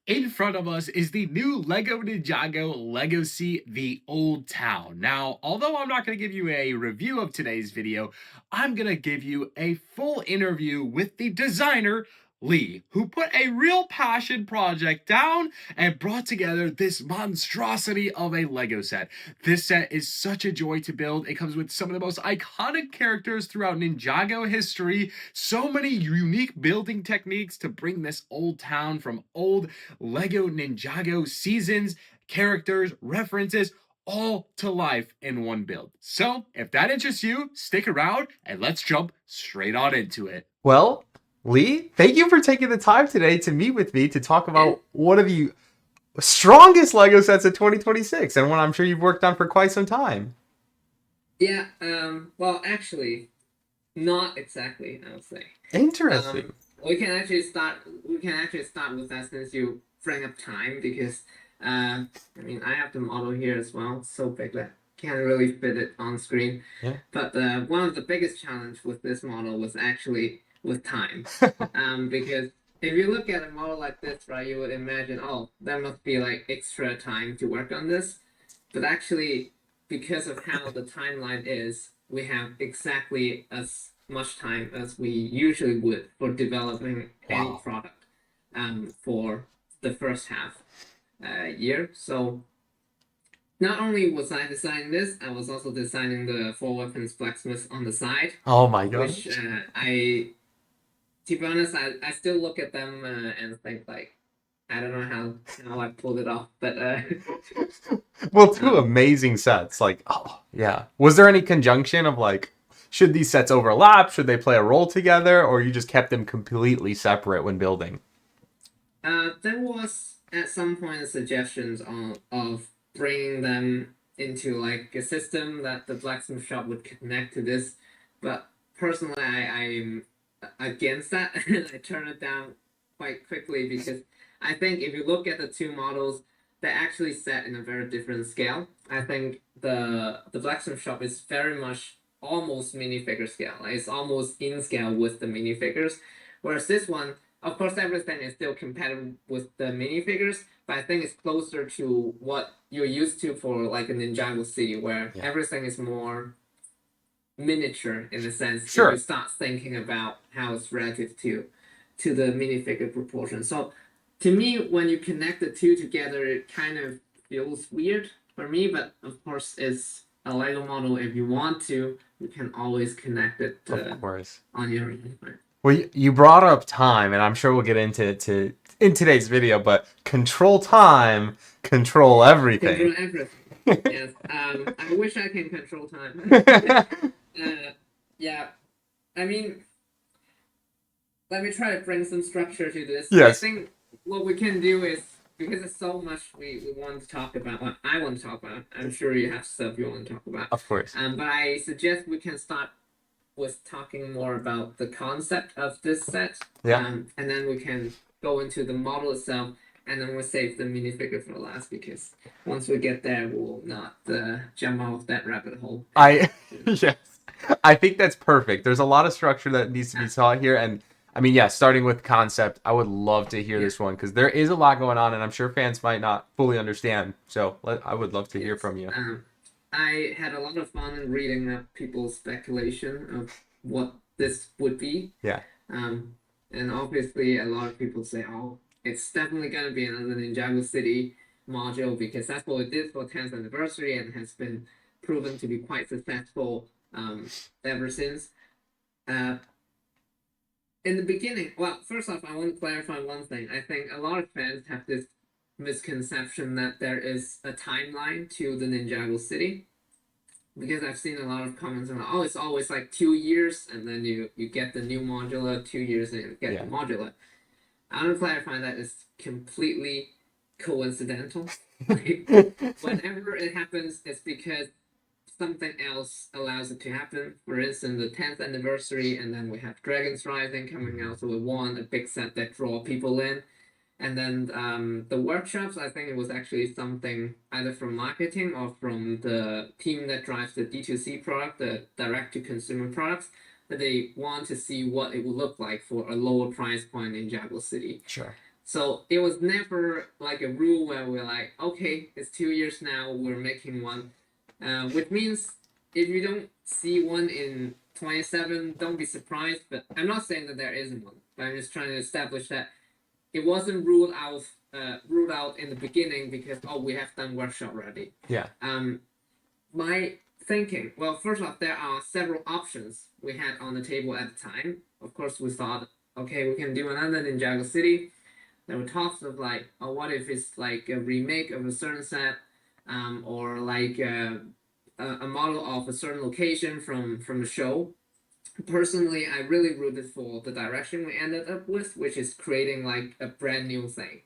In front of us is the new LEGO Ninjago Legacy The Old Town. Now, although I'm not going to give you a review of today's video, I'm going to give you a full interview with the designer, Lee, who put a real passion project down and brought together this monstrosity of a LEGO set. This set is such a joy to build. It comes with some of the most iconic characters throughout Ninjago history, so many unique building techniques to bring this old town from old LEGO Ninjago seasons, characters, references, all to life in one build. So, if that interests you, stick around and let's jump straight on into it. Well, Lee, thank you for taking the time today to meet with me to talk And about one of the strongest LEGO sets of 2026 and one I'm sure you've worked on for quite some time. yeah, well, actually, not exactly, I would say. Interesting. We can actually start. We can actually start with that since you bring up time because, I mean, I have the model here as well. It's so big that can't really fit it on screen. Yeah. But one of the biggest challenge with this model was actually with time, because if you look at a model like this, right, you would imagine, oh, there must be like extra time to work on this, but actually, because of how the timeline is, we have exactly as much time as we usually would for developing any Wow. product for the first half year. So not only was I designing this, I was also designing the four weapons blacksmith on the side, Oh my which gosh. to be honest, I still look at them and think like, I don't know how I pulled it off, but Well, two um, amazing sets. Like, oh, yeah. Was there any conjunction of like, should these sets overlap? Should they play a role together? Or you just kept them completely separate when building? there was at some point suggestions of bringing them into like a system that the blacksmith shop would connect to this, but personally, I'm against that, and I turned it down quite quickly because I think if you look at the two models, they're actually set in a very different scale. I think the blacksmith shop is very much almost minifigure scale. Like, it's almost in scale with the minifigures, whereas this one, of course, everything is still compatible with the minifigures, but I think it's closer to what you're used to for like a Ninjago City, where Yeah. everything is more miniature in a sense if you Sure. start thinking about how it's relative to the minifigure proportion. So to me, when you connect the two together, it kind of feels weird for me, but of course it's a Lego model. If you want to, you can always connect it Of course. on your own. Well, you brought up time, and I'm sure we'll get into it in today's video, but control time, control everything. Control everything. Yes. I wish I can control time. Yeah. I mean, let me try to bring some structure to this. I Yes, think what we can do is because there's so much we want to talk about. What I want to talk about. I'm sure you have stuff you want to talk about. of course. But I suggest we can start with talking more about the concept of this set. Yeah. And then we can go into the model itself, and then we'll save the minifigure for last because once we get there, we'll not jump off that rabbit hole. I yes, I think that's perfect. There's a lot of structure that needs to be taught here, and I mean, yeah, starting with concept, I would love to hear Yeah. this one because there is a lot going on, and I'm sure fans might not fully understand. So I would love to hear Yes. from you. I had a lot of fun in reading up people's speculation of what this would be. Yeah. Um, and obviously, a lot of people say, oh, it's definitely going to be another Ninjago City module because that's what it did for 10th anniversary and has been proven to be quite successful ever since. Uh, in the beginning, well, first off, I want to clarify one thing. I think a lot of fans have this misconception that there is a timeline to the Ninjago City because I've seen a lot of comments on, oh, it's always like 2 years and then you get the new modular, 2 years and you get Yeah. the modular. I want to clarify that it's completely coincidental. Like, whenever it happens, it's because something else allows it to happen. For instance, the 10th anniversary, and then we have Dragons Rising coming out, so we want a big set that draw people in. And then the workshops, I think it was actually something either from marketing or from the team that drives the D2C product, the direct to consumer products, that they want to see what it would look like for a lower price point in Jaguar City. Sure. So it was never like a rule where we're like, okay, it's 2 years now, we're making one. Which means if you don't see one in 27, don't be surprised. But I'm not saying that there isn't one, but I'm just trying to establish that it wasn't ruled out in the beginning because we have done workshop already. Yeah. My thinking, well, first off, there are several options we had on the table at the time. Of course, we thought, okay, we can do another Ninjago City. There were talks of like, oh, what if it's like a remake of a certain set, or like a model of a certain location from the show. Personally, I really rooted for the direction we ended up with, which is creating like a brand new thing.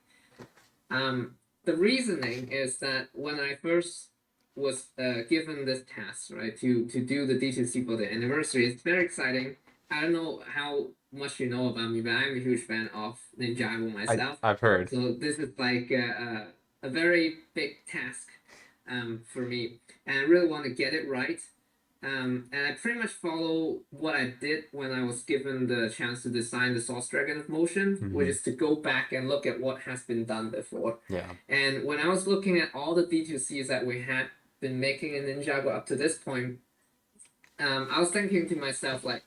The reasoning is that when I first was given this task, right, to do the D2C for the anniversary, it's very exciting. I don't know how much you know about me, but I'm a huge fan of Ninjago myself. I've heard. So this is like a very big task for me, and I really want to get it right. And I pretty much follow what I did when I was given the chance to design the Sauce Dragon of Motion, which is to go back and look at what has been done before. Yeah. And when I was looking at all the D2Cs that we had been making in Ninjago up to this point, I was thinking to myself, like,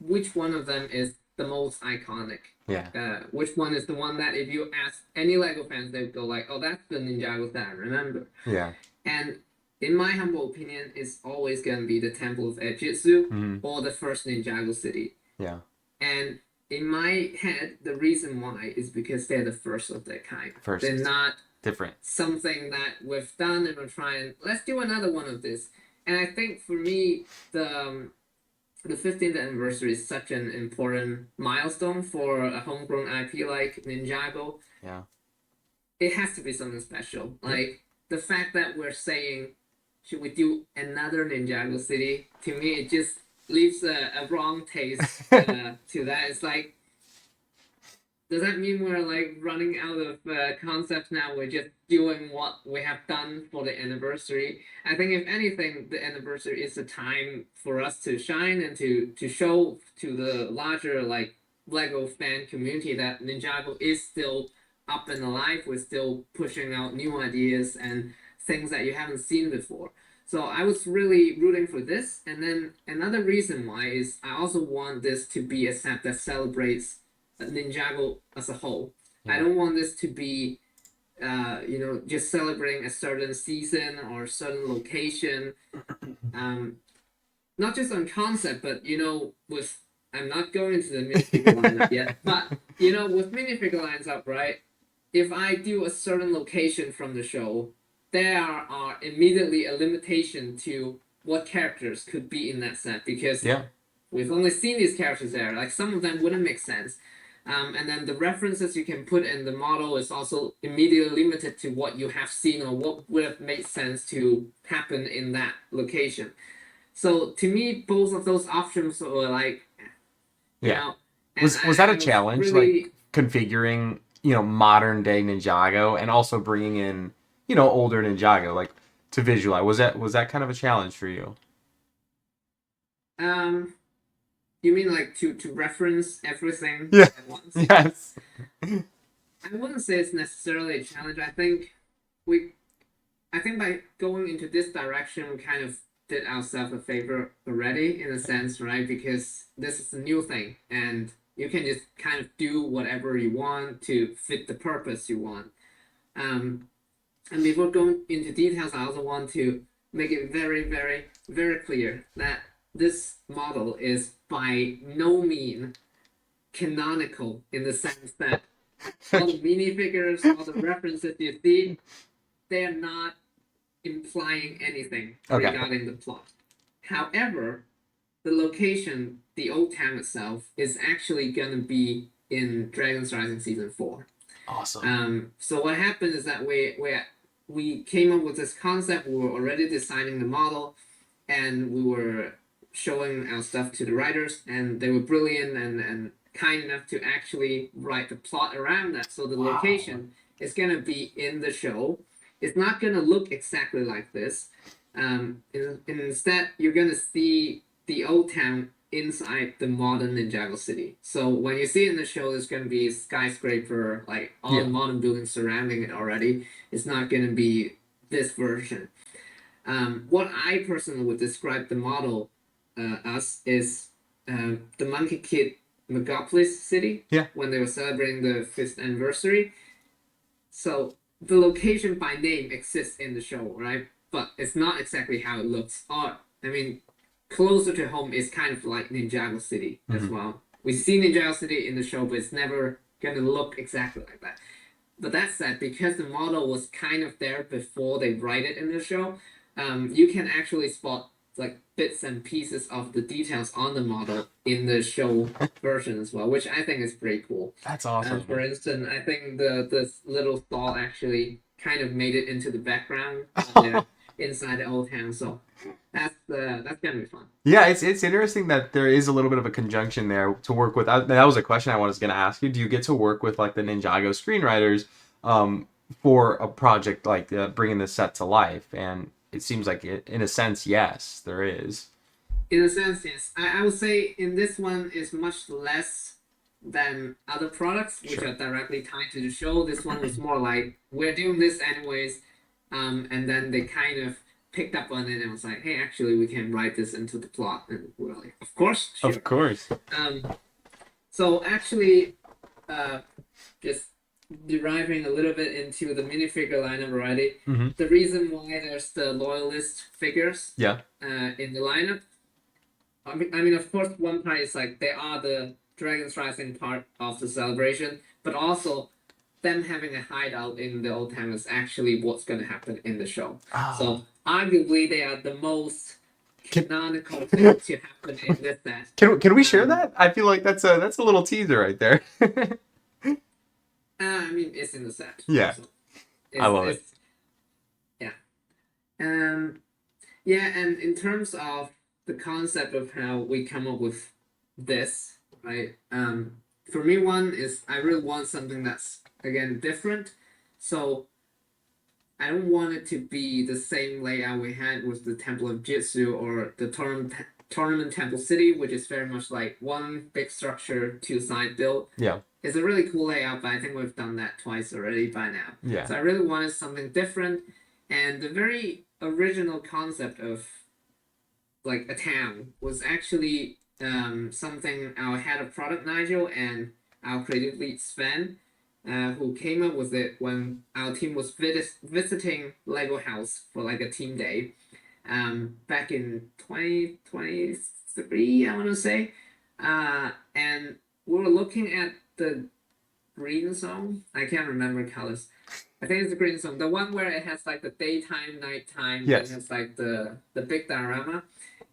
which one of them is the most iconic? Yeah. Which one is the one that if you ask any Lego fans, they'd go like, oh, that's the Ninjago that I remember. Yeah. And in my humble opinion, it's always going to be the Temple of Ejitsu or the first Ninjago City. Yeah. And in my head, the reason why is because they're the first of their kind. They're not different. Something that we've done and we're trying, let's do another one of this. And I think for me, the 15th anniversary is such an important milestone for a homegrown IP like Ninjago. Yeah. It has to be something special. Like the fact that we're saying, should we do another Ninjago City? To me, it just leaves a wrong taste to that. It's like, does that mean we're like running out of concepts now? We're just doing what we have done for the anniversary. I think if anything, the anniversary is a time for us to shine and to show to the larger like Lego fan community that Ninjago is still up and alive. We're still pushing out new ideas and things that you haven't seen before. So I was really rooting for this. And then another reason why is I also want this to be a set that celebrates Ninjago as a whole. Yeah. I don't want this to be, just celebrating a certain season or a certain location. Not just on concept, but, with, I'm not going into the minifigure lineup yet, but, with minifigure lines up, right? If I do a certain location from the show, there are immediately a limitation to what characters could be in that set because we've only seen these characters there. Like some of them wouldn't make sense. And then the references you can put in the model is also immediately limited to what you have seen or what would have made sense to happen in that location. So to me, both of those options were like, was that a challenge, really, like configuring, modern day Ninjago and also bringing in, older Ninjago, like to visualize? Was that kind of a challenge for you? You mean like to reference everything at once? Yes. I wouldn't say it's necessarily a challenge. I think by going into this direction, we kind of did ourselves a favor already in a sense, right? Because this is a new thing and you can just kind of do whatever you want to fit the purpose you want. And before going into details, I also want to make it very, very, very clear that this model is by no means canonical in the sense that all the minifigures, all the references you see, they are not implying anything regarding the plot. However, the location, the old town itself, is actually going to be in Dragon's Rising Season 4. Awesome. So what happened is that we came up with this concept, we were already designing the model, and we were showing our stuff to the writers, and they were brilliant and kind enough to actually write the plot around that. So the location is going to be in the show. It's not going to look exactly like this. Instead, you're going to see the old town inside the modern Ninjago city. So when you see it in the show, there's going to be a skyscraper, like all the modern buildings surrounding it already. It's not going to be this version. What I personally would describe the model as is the Monkey Kid Megapolis city when they were celebrating the 5th anniversary. So the location by name exists in the show, right? But it's not exactly how it looks. Or I mean, closer to home is kind of like Ninjago City as well. We see Ninjago City in the show, but it's never gonna look exactly like that. But that said, because the model was kind of there before they write it in the show, you can actually spot like bits and pieces of the details on the model in the show version as well, which I think is pretty cool. That's awesome. For instance, I think the little doll actually kind of made it into the background inside the old town, so that's gonna be fun. Yeah, it's interesting that there is a little bit of a conjunction there to work with. That was a question I was going to ask you. Do you get to work with like the Ninjago screenwriters for a project like bringing this set to life? And it seems like in a sense, yes, there is. In a sense, yes. I would say in this one is much less than other products which are directly tied to the show. This one was more like we're doing this anyways, and then they kind of picked up on it and was like, hey, actually we can write this into the plot, and we're like, of course, sure. Of course. So actually, just deriving a little bit into the minifigure lineup already. The reason why there's the loyalist figures in the lineup. I mean, of course, one part is like they are the Dragon's Rising part of the celebration, but also them having a hideout in the old town is actually what's going to happen in the show. So arguably, they are the most canonical thing to happen in this set. Can we share that? I feel like that's a little teaser right there. I mean, it's in the set. Yeah, so I love it. Yeah. Yeah, and in terms of the concept of how we come up with this, right? For me, one is I really want something that's again different. So I don't want it to be the same layout we had with the Temple of Jitsu or the Tournament Temple City, which is very much like one big structure, two side build. Yeah. It's a really cool layout, but I think we've done that twice already by now. Yeah. So I really wanted something different, and the very original concept of like a town was actually something our head of product Nigel and our creative lead Sven, who came up with it when our team was visiting Lego House for like a team day, back in 2023, I want to say, and we were looking at the green zone. I can't remember colors. I think it's the green zone, the one where it has like the daytime, nighttime. Yes. It has like the big diorama,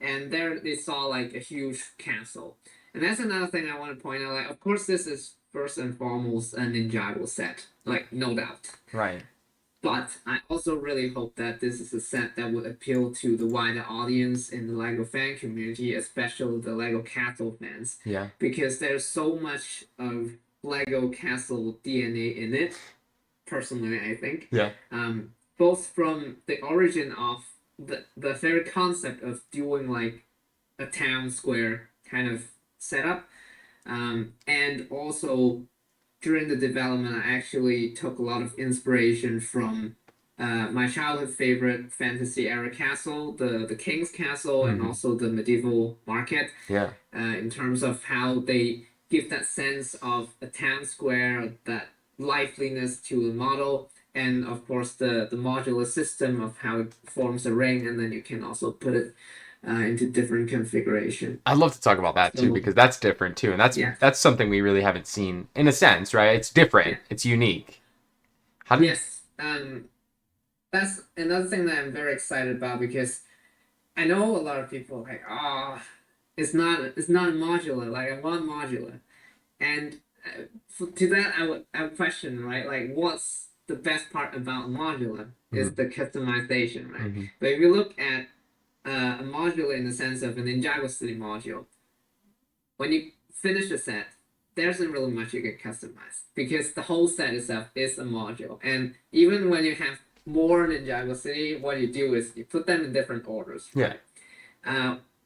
and there they saw like a huge castle. And that's another thing I want to point out. Like, of course, this is first and foremost a Ninjago set, like no doubt. Right. But I also really hope that this is a set that would appeal to the wider audience in the LEGO fan community, especially the LEGO Castle fans. Yeah. Because there's so much of LEGO Castle DNA in it, personally, I think. Yeah. Both from the origin of the very concept of doing like a town square kind of setup, and also during the development, I actually took a lot of inspiration from my childhood favorite fantasy era castle, the King's Castle, and also the medieval market. Yeah. In terms of how they give that sense of a town square, that liveliness to the model, and of course the modular system of how it forms a ring, and then you can also put it into different configuration. I'd love to talk about that too, because that's different too, and that's something we really haven't seen in a sense, right? It's different, it's unique. Yes, that's another thing that I'm very excited about, because I know a lot of people are like, it's not a modular. Like, I want modular, and to that I would question, right? Like, what's the best part about modular is the customization, right? But if you look at a modular in the sense of an Ninjago City module, when you finish the set, there isn't really much you can customize, because the whole set itself is a module. And even when you have more Ninjago City, what you do is you put them in different orders. Yeah.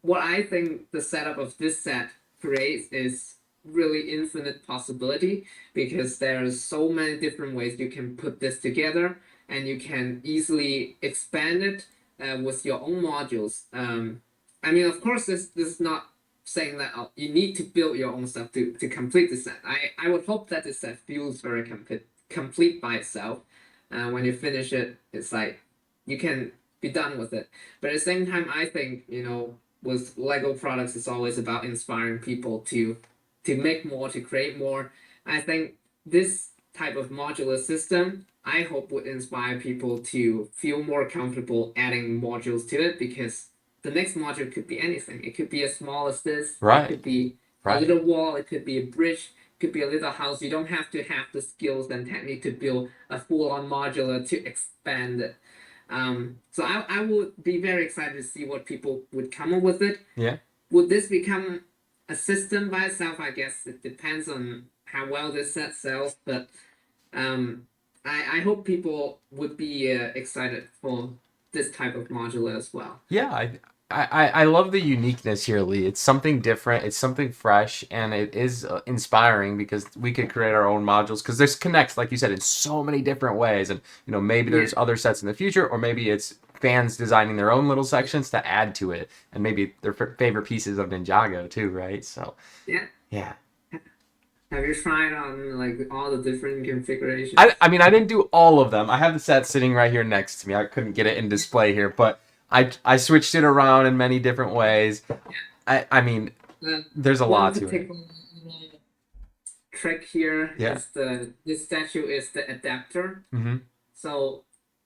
what I think the setup of this set creates is really infinite possibility because there's so many different ways you can put this together and you can easily expand it with your own modules. I mean, of course, this is not saying that you need to build your own stuff to complete the set. I would hope that the set feels very complete by itself. When you finish it, it's like you can be done with it. But at the same time, I think, with Lego products, it's always about inspiring people to make more, to create more. I think this type of modular system, I hope would inspire people to feel more comfortable adding modules to it because the next module could be anything. It could be as small as this. It Right. could be a Right. little wall. It could be a bridge. It could be a little house. You don't have to have the skills and technique to build a full-on modular to expand it. So I would be very excited to see what people would come up with it. Yeah. Would this become a system by itself? I guess it depends on how well this set sells, but I hope people would be excited for this type of modular as well. Yeah, I love the uniqueness here, Lee. It's something different, it's something fresh, and it is inspiring because we could create our own modules because this connects, like you said, in so many different ways. And maybe Yeah, there's other sets in the future, or maybe it's fans designing their own little sections to add to it, and maybe their favorite pieces of Ninjago too, right? So yeah. yeah. Have you tried on like all the different I, configurations? I mean, I didn't do all of them. I have the set sitting right here next to me. I couldn't get it in display here, but I switched it around in many different ways. I mean, Uh, there's a one lot to it. particular trick here Yeah. is this statue is the adapter. Mm-hmm. So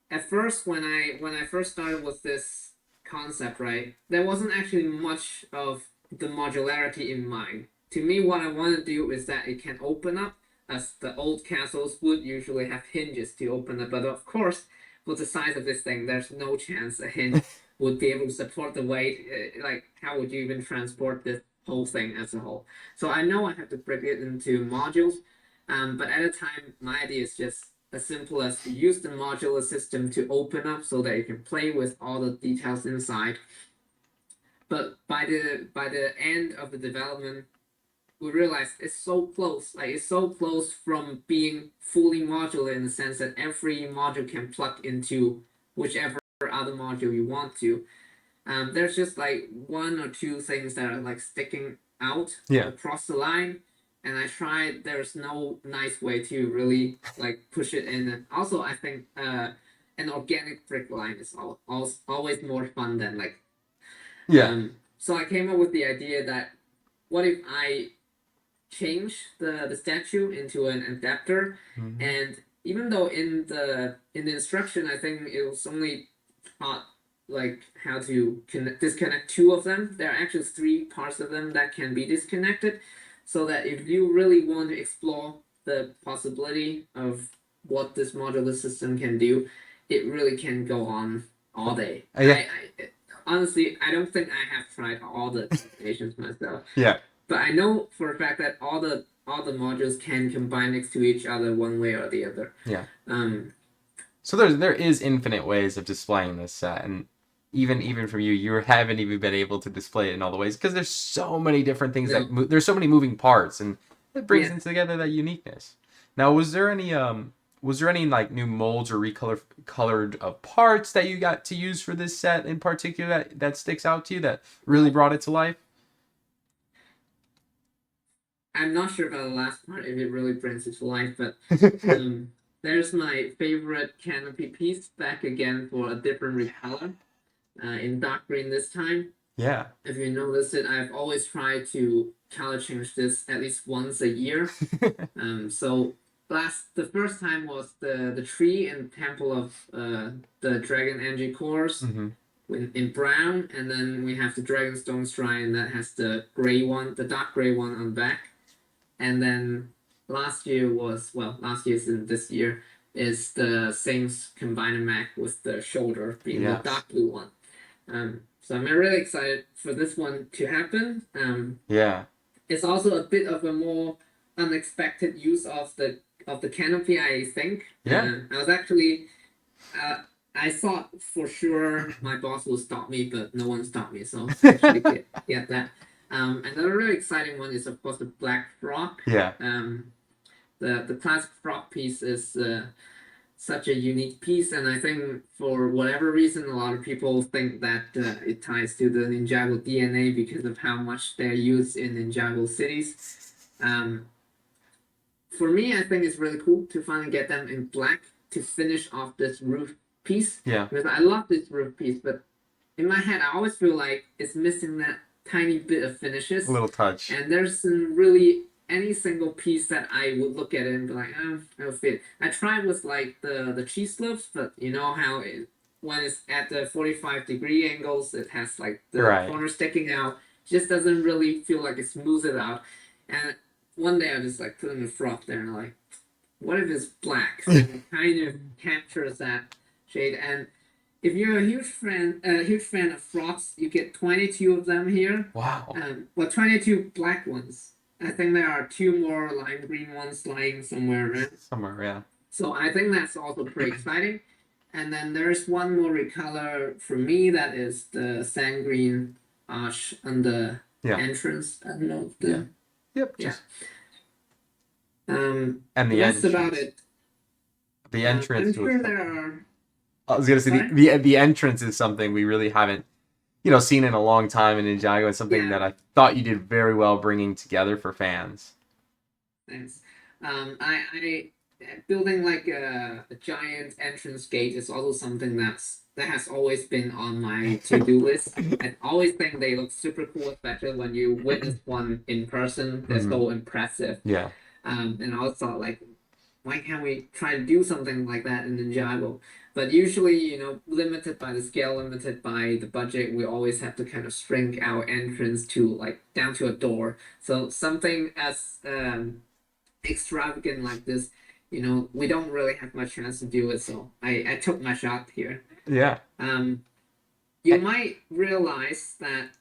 at first when I first started with this concept, right, there wasn't actually much of the modularity in mind. To me, what I want to do is that it can open up as the old castles would usually have hinges to open up. But of course, with the size of this thing, there's no chance a hinge would be able to support the weight. Like, how would you even transport this whole thing as a whole? So I know I have to break it into modules. But at a time, my idea is just as simple as to use the modular system to open up so that you can play with all the details inside. But by the end of the development, we realized it's so close. Like it's so close from being fully modular in the sense that every module can plug into whichever other module you want to. There's just like one or two things that are like sticking out Yeah. across the line, and I tried. There's no nice way to really like push it in. And also, I think an organic brick line is always more fun than like. Yeah. So I came up with the idea that what if I change the statue into an adapter, Mm-hmm. and even though in the instruction I think it was only taught like how to disconnect two of them, there are actually three parts of them that can be disconnected, so that if you really want to explore the possibility of what this modular system can do, it really can go on all day. Yeah. I honestly I don't think I have tried all the combinations myself, Yeah. but I know for a fact that all the modules can combine next to each other one way or the other. Yeah. Um, So there is infinite ways of displaying this set, and even from you haven't even been able to display it in all the ways because there's so many different things no, there's so many moving parts, and it brings yeah. in together that uniqueness. Now, was there any like new molds or colored parts that you got to use for this set in particular that sticks out to you that really brought it to life? I'm not sure about the last part if it really brings it to life, but there's my favorite canopy piece back again for a different recolor, in dark green this time. Yeah. If you notice it, I've always tried to color change this at least once a year. So the first time was the tree and temple of the dragon energy cores Hmm. in brown, and then we have the dragonstone shrine that has the gray one, the dark gray one on the back, and then last year's and this year is the Saints combiner mech with the shoulder being the Yes. dark blue one. So I'm really excited for this one to happen. Yeah. It's also a bit of a more unexpected use of the canopy, I think. Yeah. I was actually I thought for sure my boss will stop me, but no one stopped me, so actually get that. Another really exciting one is of course the Black Frog. Yeah. The classic frog piece is such a unique piece, and I think for whatever reason, a lot of people think that it ties to the Ninjago DNA because of how much they're used in Ninjago cities. Um, for me, I think it's really cool to finally get them in black to finish off this roof piece Yeah. because I love this roof piece, but in my head, I always feel like it's missing that tiny bit of finishes. A little touch. And there's really any single piece that I would look at it and be like, oh, it'll fit. I tried with like the cheese slopes, but you know how when it's at the 45-degree angles, it has like the Right. corner sticking out. It just doesn't really feel like it smooths it out. And one day I just like put in a frog there and I'm like, what if it's black? So it kind of captures that shade. And if you're a huge fan of frogs, you get 22 of them here. Wow. Well, 22 black ones. I think there are 2 more lime green ones lying somewhere around. Somewhere, yeah. So I think that's also pretty exciting. And then there's one more recolor for me that is the sand green arch on the entrance. I don't know. Yep. Yeah. And the that's entrance. about it. The entrance. I'm sure there are. I was gonna say the entrance is something we really haven't, seen in a long time in Ninjago. It's something that I thought you did very well bringing together for fans. Thanks. I building like a giant entrance gate is also something that has always been on my to-do list. I always think they look super cool, especially when you witness one in person. They're so impressive. Yeah. And I always thought like, why can't we try to do something like that in Ninjago? But usually, limited by the scale, limited by the budget, we always have to kind of shrink our entrance to like down to a door. So something as extravagant like this, we don't really have much chance to do it. So I took my shot here. Yeah. You might realize that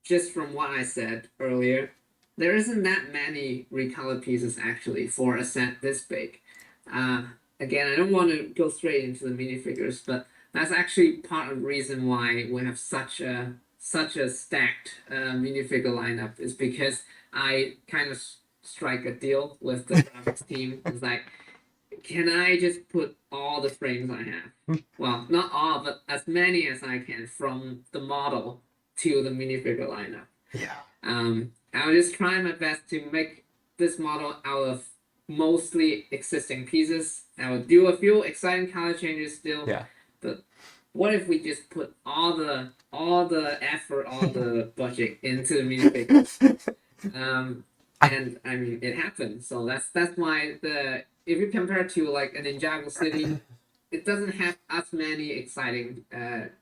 just from what I said earlier, there isn't that many recolor pieces actually for a set this big. Again, I don't want to go straight into the minifigures, but that's actually part of the reason why we have such a stacked minifigure lineup is because I kind of strike a deal with the graphics team. It's like, can I just put all the frames I have? Well, not all, but as many as I can from the model to the minifigure lineup. Yeah. I'll just try my best to make this model out of mostly existing pieces. I will do a few exciting color changes still. Yeah. But what if we just put all the effort, all the budget into the minifigure? And I mean it happened. So that's why if you compare to like a Ninjago City, it doesn't have as many exciting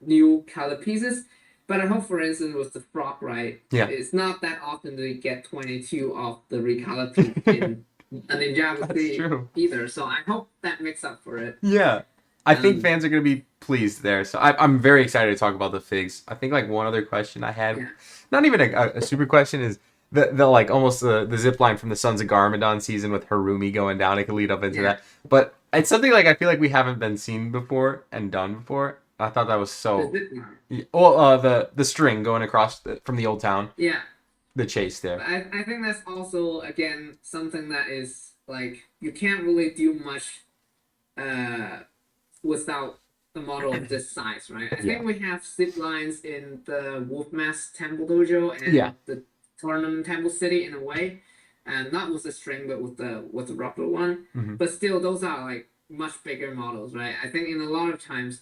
new color pieces. But I hope, for instance, with the frog, right? Yeah. It's not that often that you get 22 of the recolor piece in a Ninjago City either. So I hope that makes up for it. Yeah. I think fans are going to be pleased there. So I'm very excited to talk about the figs. I think like one other question I had, not even a super question, is the like almost the zip line from the Sons of Garmadon season with Harumi going down. It could lead up into that. But it's something like I feel like we haven't been seen before and done before. I thought that was so. Well, the string going across from the old town. Yeah. The chase there. I think that's also again something that is like you can't really do much without a model of this size, right? I think we have zip lines in the Wolfmask Temple Dojo and the Tournament Temple City in a way, and not with the string but with the rubber one. But still, those are like much bigger models, right? I think in a lot of times.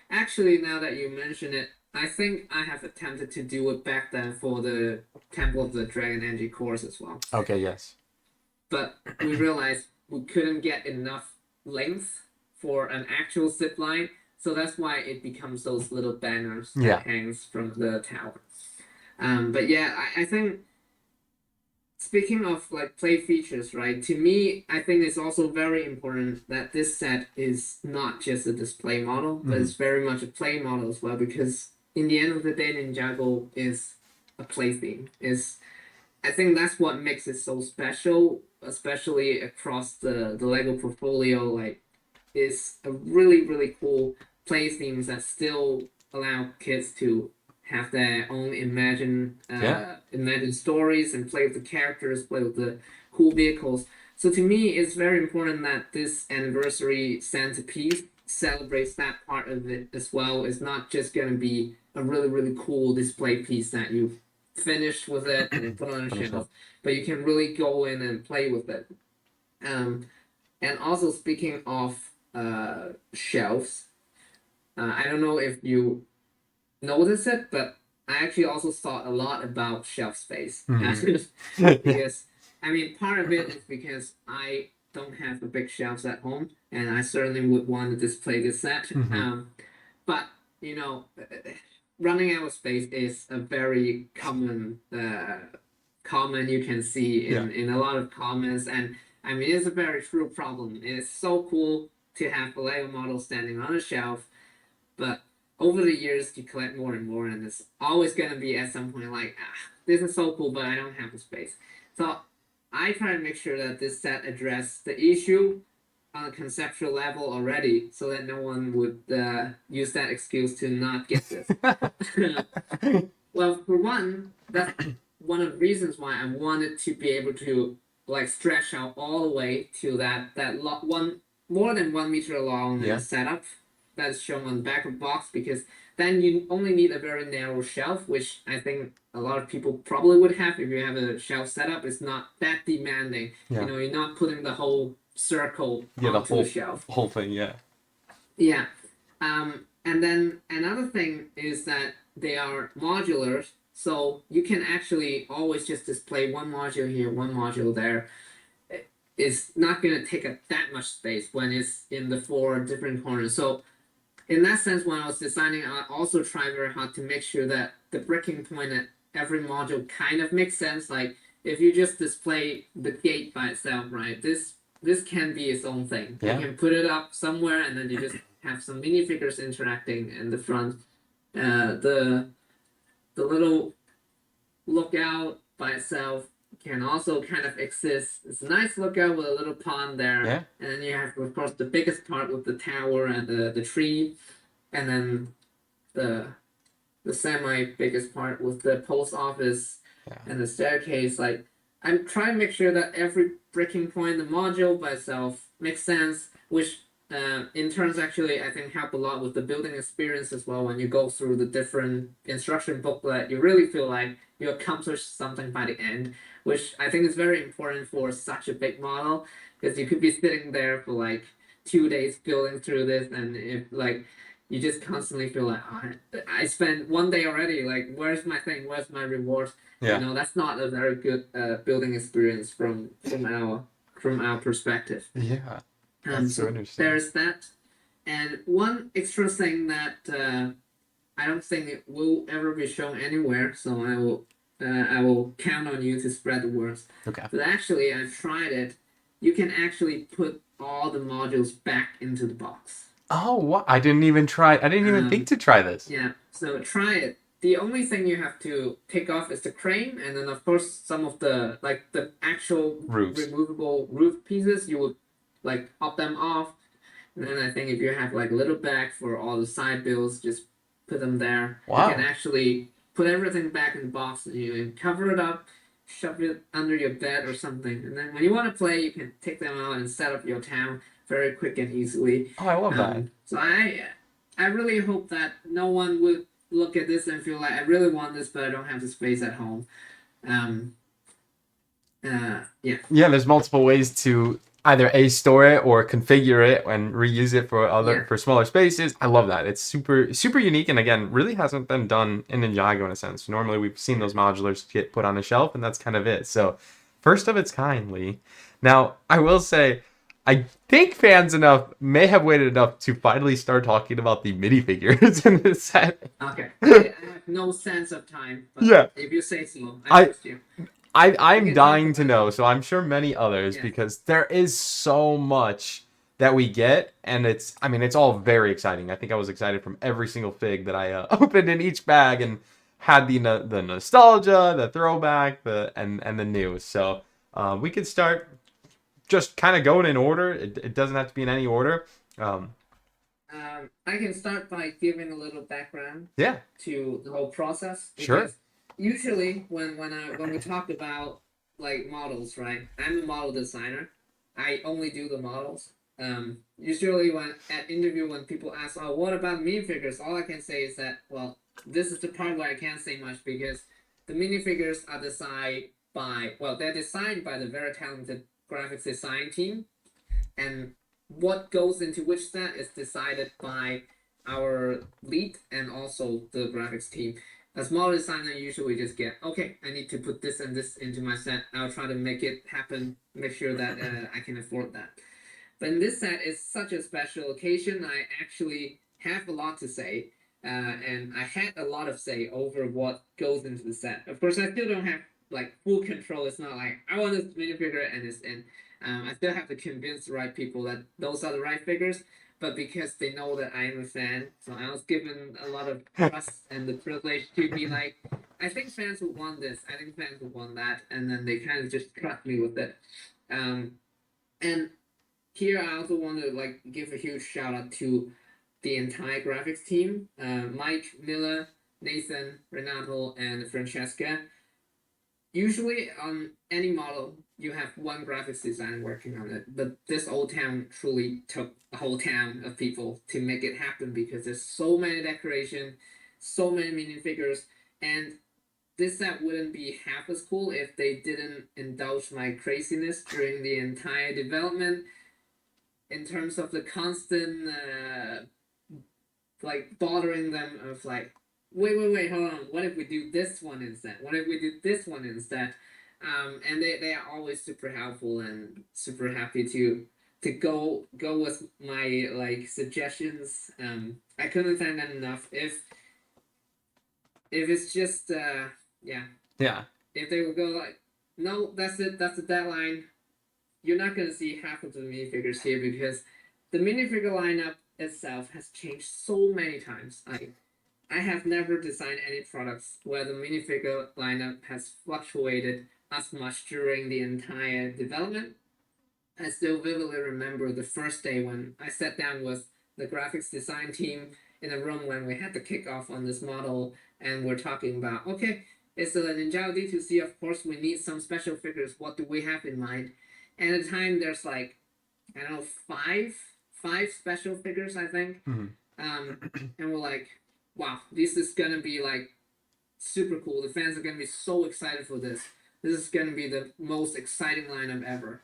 Actually, now that you mention it, I think I have attempted to do it back then for the Temple of the Dragon Energy course as well. Okay, yes. But we realized we couldn't get enough length for an actual zip line, so that's why it becomes those little banners that hangs from the tower. But yeah, I think speaking of like play features, right? To me, I think it's also very important that this set is not just a display model, but it's very much a play model as well. Because in the end of the day, Ninjago is a play theme. I think that's what makes it so special, especially across the Lego portfolio. Like, it's a really really cool play themes that still allow kids to have their own Yeah. imagine stories and play with the characters, play with the cool vehicles. So to me, it's very important that this anniversary centerpiece celebrates that part of it as well. It's not just going to be a really, really cool display piece that you finish with it and then put on a Finish shelf, up. but you can really go in and play with it. Um, and also speaking of shelves, I don't know if you notice it, but I actually also thought a lot about shelf space. Yeah. Because I mean, part of it is because I don't have a big shelves at home, and I certainly would want to display this set. Hmm. But you know, running out of space is a very common you can see Yeah. in a lot of comments, and I mean, it's a very true problem. It's so cool to have a Lego model standing on a shelf, but over the years, you collect more and more, and it's always gonna be at some point like, this is so cool, but I don't have the space. So I try to make sure that this set address the issue on a conceptual level already, so that no one would use that excuse to not get this. Well, for one, that's one of the reasons why I wanted to be able to like stretch out all the way to one more than 1 meter long Yeah. setup that's shown on the back of the box, because then you only need a very narrow shelf, which I think a lot of people probably would have if you have a shelf setup. It's not that demanding. Yeah. You know, you're not putting the whole circle Yeah. The onto the shelf. whole thing. Yeah. Yeah. And then another thing is that they are modulars, so you can actually always just display one module here, one module there. It's not going to take up that much space when it's in the four different corners. So in that sense, when I was designing, I also tried very hard to make sure that the breaking point at every module kind of makes sense. Like if you just display the gate by itself, right? This can be its own thing. You Yeah. can put it up somewhere, and then you just have some minifigures interacting in the front. The little lookout by itself can also kind of exist. It's a nice lookout with a little pond there. Yeah. And then you have, of course, the biggest part with the tower and the tree, and then the semi biggest part with the post office Yeah. and the staircase. Like I'm trying to make sure that every breaking point in the module by itself makes sense, which in turns actually I think help a lot with the building experience as well. When you go through the different instruction booklet, you really feel like you accomplished something by the end, which I think is very important for such a big model, because you could be sitting there for like 2 days building through this, and if like you just constantly feel like, oh, I spent one day already. Like, where's my thing? Where's my reward? Yeah. You know, that's not a very good building experience from our perspective. Yeah. That's so interesting. There's that, and one extra thing that I don't think it will ever be shown anywhere. So I will count on you to spread the words. Okay. But actually, I've tried it. You can actually put all the modules back into the box. Oh, what? I didn't even try. I didn't even think to try this. Yeah, so try it. The only thing you have to take off is the crane, and then of course some of the actual Roofs. removable roof pieces, you would like pop them off. And then I think if you have like a little bag for all the side bills, just put them there. Wow. You can actually put everything back in the box, and you can cover it up, shove it under your bed or something. And then when you want to play, you can take them out and set up your town very quick and easily. Oh, I love that. So I really hope that no one would look at this and feel like I really want this, but I don't have the space at home. Yeah. Yeah, there's multiple ways to either store it or configure it and reuse it for smaller spaces. I love that. It's super unique, and again, really hasn't been done in Ninjago in a sense. Normally, we've seen those modulars get put on a shelf, and that's kind of it. So, first of its kind, Lee. Now, I will say, I think fans may have waited enough to finally start talking about the minifigures in this set. Okay. I have no sense of time. But Yeah. If you say so, I trust you. I'm dying to know, so I'm sure many others, because there is so much that we get, and it's all very exciting. I think I was excited from every single fig that I opened in each bag, and had the nostalgia, the throwback, and the new. So we could start just kind of going in order. It doesn't have to be in any order. I can start by giving a little background Yeah. to the whole process Sure. because usually when we talk about like models, right? I'm a model designer. I only do the models. Usually when at interview when people ask, "Oh, what about minifigures?" All I can say is that, well, this is the part where I can't say much because the minifigures are designed by, well, they're designed by the very talented graphics design team, and what goes into which set is decided by our lead and also the graphics team. A small designer usually just get, okay, I need to put this and this into my set. I'll try to make it happen, make sure that I can afford that. But in this set is such a special occasion. I actually have a lot to say, and I had a lot of say over what goes into the set. Of course, I still don't have like full control. It's not like I want this minifigure and it's in. I still have to convince the right people that those are the right figures. But because they know that I am a fan, so I was given a lot of trust and the privilege to be like, I think fans would want this. I think fans would want that, and then they kind of just trust me with it. And here I also want to like give a huge shout out to the entire graphics team, Mike, Miller, Nathan, Renato, and Francesca. Usually on any model you have one graphics designer working on it, but this old town truly took a whole town of people to make it happen because there's so many decorations, so many minifigures, and this set wouldn't be half as cool if they didn't indulge my craziness during the entire development in terms of the constant like bothering them of like, wait, hold on, what if we do this one instead, what if we do this one instead, and they are always super helpful and super happy to go with my like suggestions. I couldn't thank them enough. If it's just yeah, Yeah. if they would go like, no, that's it, that's the deadline, you're not gonna see half of the minifigures here because the minifigure lineup itself has changed so many times. I have never designed any products where the minifigure lineup has fluctuated as much during the entire development. I still vividly remember the first day when I sat down with the graphics design team in a room when we had the kickoff on this model, and we're talking about, okay, it's a Ninjago D2C, of course we need some special figures, what do we have in mind? And at the time there's like, I don't know, five special figures, I think. Mhm. And we're like, wow, this is gonna be like super cool. The fans are gonna be so excited for this. This is gonna be the most exciting lineup ever.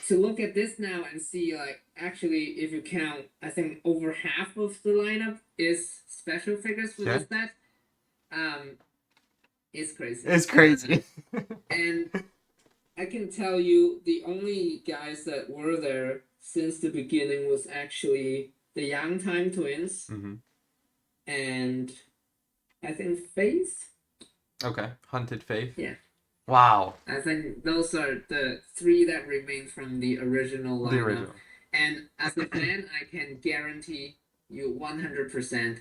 To look at this now and see, like, actually, if you count, I think over half of the lineup is special figures for Yeah. this set. It's crazy. It's crazy. And I can tell you, the only guys that were there since the beginning was actually the Young Time twins hmm and I think Faith. Okay. Hunted Faith. Yeah. Wow. I think those are the three that remain from the original lineup. The original. And as a fan, I can guarantee you 100%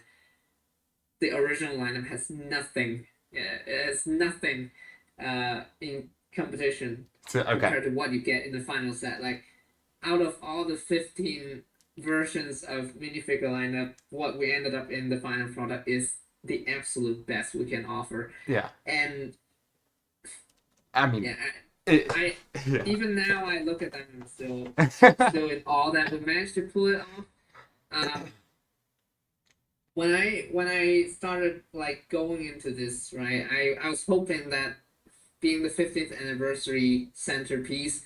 the original lineup has nothing. It has nothing in competition Okay. compared to what you get in the final set. Like, out of all the 15 versions of minifigure lineup, what we ended up in the final product is the absolute best we can offer. Yeah. And I mean, yeah, it, yeah. even now I look at them and still in awe that we managed to pull it off. When I started like going into this, right, I was hoping that being the 50th anniversary centerpiece,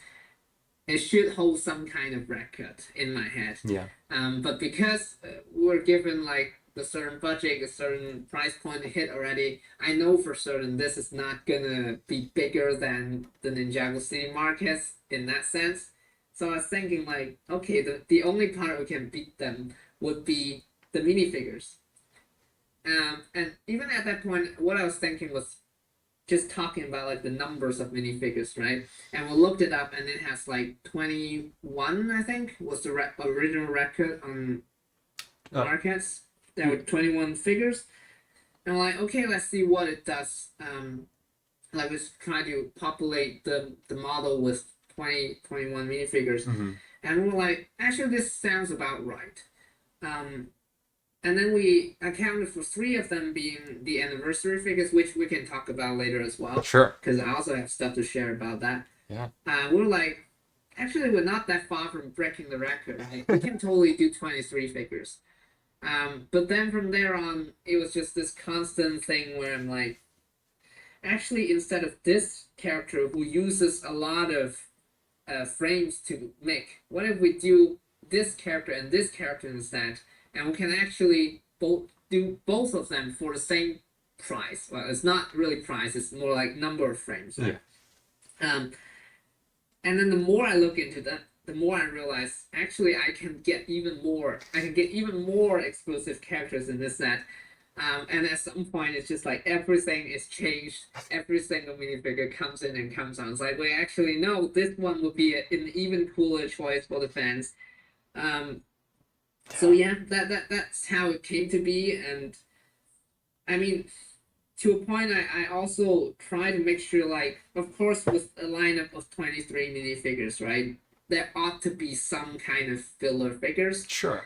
it should hold some kind of record in my head. Yeah. But because we're given like the certain budget, a certain price point hit already, I know for certain this is not gonna be bigger than the Ninjago City Markets in that sense. So I was thinking like, okay, the only part we can beat them would be the minifigures. And even at that point, what I was thinking was just talking about like the numbers of minifigures, right? And we looked it up, and it has like 21, I think, was the original record on markets. There were 21 figures, and I'm like, okay, let's see what it does. Like, let's try to populate the model with 21 minifigures, hmm and we're like, actually, this sounds about right. And then we accounted for 3 of them being the anniversary figures, which we can talk about later as well. Sure. Because I also have stuff to share about that. Yeah. We're like, actually, we're not that far from breaking the record. Like, we can totally do 23 figures. But then from there on, it was just this constant thing where I'm like, actually, instead of this character who uses a lot of frames to make, what if we do this character and this character instead, and we can actually do both of them for the same price? Well, it's not really price; it's more like number of frames. Right? Yeah. And then the more I look into that, the more I realize actually I can get even more. I can get even more exclusive characters in this set. And at some point, it's just like everything is changed. Every single minifigure comes in and comes on. It's like, wait, actually, no, this one would be an even cooler choice for the fans. So yeah, that's how it came to be. And I mean, to a point, I also try to make sure, like, of course, with a lineup of 23 minifigures, right? There ought to be some kind of filler figures. Sure.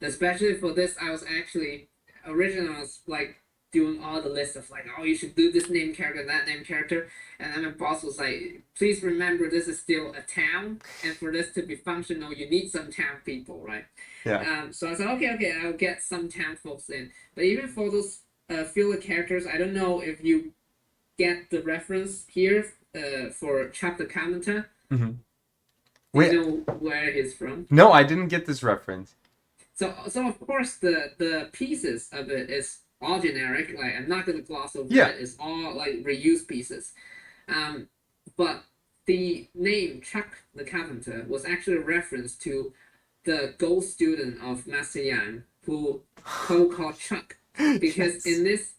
Especially for this, I was actually originally I was like doing all the lists of like, oh, you should do this name character, that name character, and then my boss was like, please remember this is still a town, and for this to be functional, you need some town people, right? Yeah. So I said, okay, I'll get some town folks in, but even for those filler characters, I don't know if you get the reference here for Chop the Commenter. Mm-hmm. Do you know where he's from? No, I didn't get this reference. So of course the pieces of it is all generic. Like, I'm not gonna gloss over it. It's all like reused pieces. But the name Chuck the Carpenter was actually a reference to the gold student of Master Yang, who called Chuck, because in this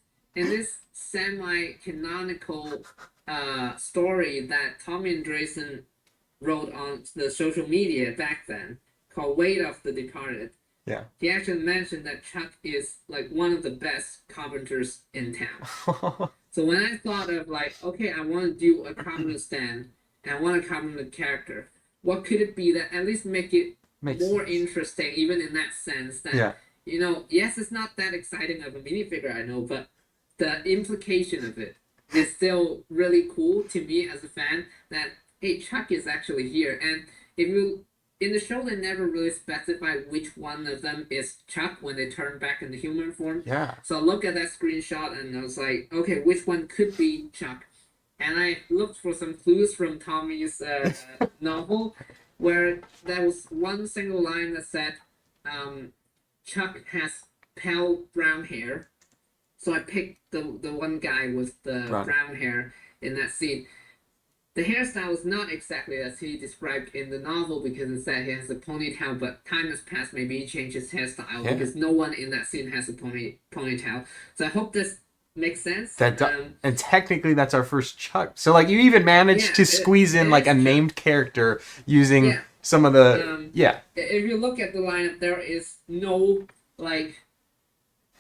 semi-canonical story that Tommy Andresen wrote on the social media back then, called Weight of the Departed. Yeah. He actually mentioned that Chuck is like one of the best carpenters in town. So when I thought of like, okay, I want to do a carpenter stand and I want to carpenter character, what could it be that at least make it more interesting, even in that sense that, you know, yes, it's not that exciting of a minifigure, I know, but the implication of it is still really cool to me as a fan that, hey, Chuck is actually here. And if you in the show, they never really specify which one of them is Chuck when they turn back into human form. Yeah. So I looked at that screenshot and I was like, okay, which one could be Chuck? And I looked for some clues from Tommy's novel, where there was one single line that said, Chuck has pale brown hair. So I picked the one guy with the brown hair in that scene. The hairstyle is not exactly as he described in the novel, because it said he has a ponytail, but time has passed. Maybe he changed his hairstyle because no one in that scene has a ponytail. So I hope this makes sense. And technically, that's our first Chuck. So, like, you even managed to squeeze in, like, a named character using some of the... If you look at the lineup, there is no, like,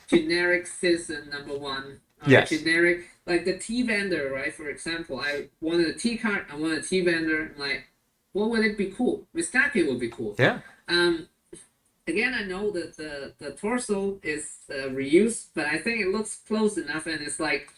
generic citizen number one. Generic... Like the tea vendor, right? For example, I wanted a tea cart, I wanted a tea vendor. I'm like, what would it be cool? Mistake would be cool. Yeah. Again, I know that the torso is reused, but I think it looks close enough, and it's like,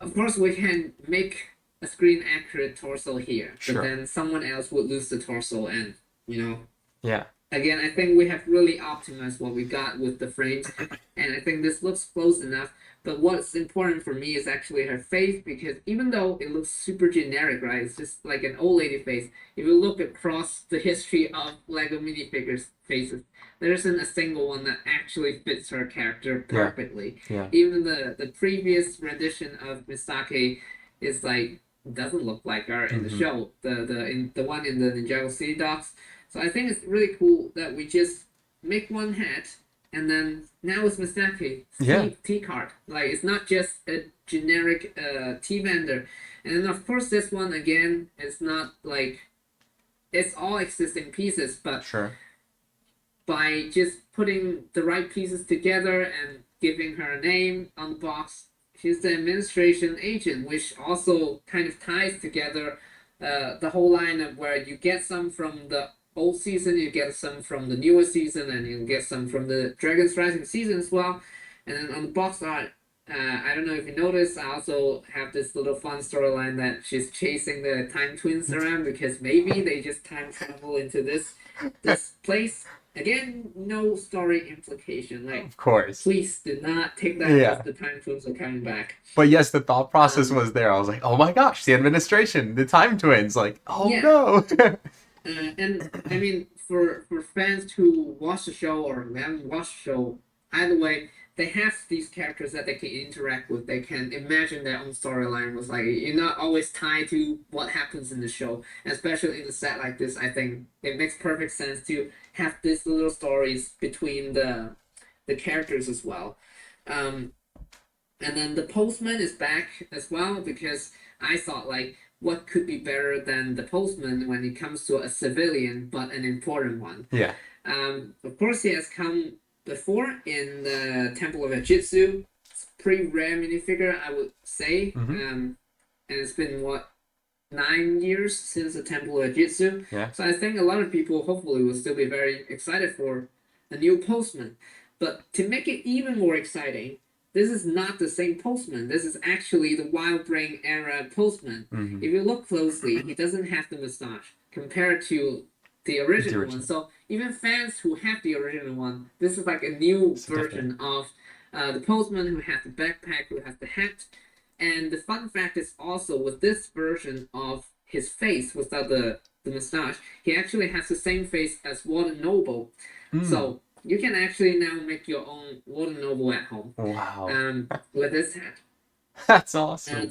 of course, we can make a screen accurate torso here, but then someone else would lose the torso, and you know. Yeah. Again, I think we have really optimized what we got with the frames, and I think this looks close enough. But what's important for me is actually her face, because even though it looks super generic, right? It's just like an old lady face. If you look across the history of LEGO minifigures faces, there isn't a single one that actually fits her character perfectly. Yeah. Even the previous rendition of Misaki is like, doesn't look like her in the show. The one in the Ninjago City Docs. So I think it's really cool that we just make one head, and then now it's Misaki tea card. Like, it's not just a generic tea vendor. And then of course this one again is not like, it's all existing pieces, but by just putting the right pieces together and giving her a name on the box, she's the administration agent, which also kind of ties together the whole lineup, where you get some from the old season, you get some from the newer season, and you get some from the Dragon's Rising season as well. And then on the box art, I don't know if you noticed, I also have this little fun storyline that she's chasing the time twins around because maybe they just time travel into this place. Again, no story implication. Like, Of course. please do not take that Yeah. as the time twins are coming back. But yes, the thought process was there. I was like, oh my gosh, the administration, the time twins. Like, oh Yeah. no. And I mean, for fans who watch the show or who haven't watched the show, either way, they have these characters that they can interact with. They can imagine their own storyline. Was like you're not always tied to what happens in the show, especially in a set like this. I think it makes perfect sense to have these little stories between the characters as well. Um, and then the postman is back as well because I thought like what could be better than the postman when it comes to a civilian but an important one. Yeah. Of course, he has come before in the Temple of Jitsu. It's a pretty rare minifigure, I would say. And it's been what 9 years since the Temple of Jitsu. Yeah. So I think a lot of people hopefully will still be very excited for a new postman. But to make it even more exciting, this is not the same postman. This is actually the Wild Brain era postman. If you look closely, he doesn't have the mustache compared to the original one. So even fans who have the original one, this is like a new version of the postman who has the backpack, who has the hat. And the fun fact is also with this version of his face without the mustache, he actually has the same face as Warden Noble. So you can actually now make your own Warden Noble at home. Wow. With this hat. That's awesome.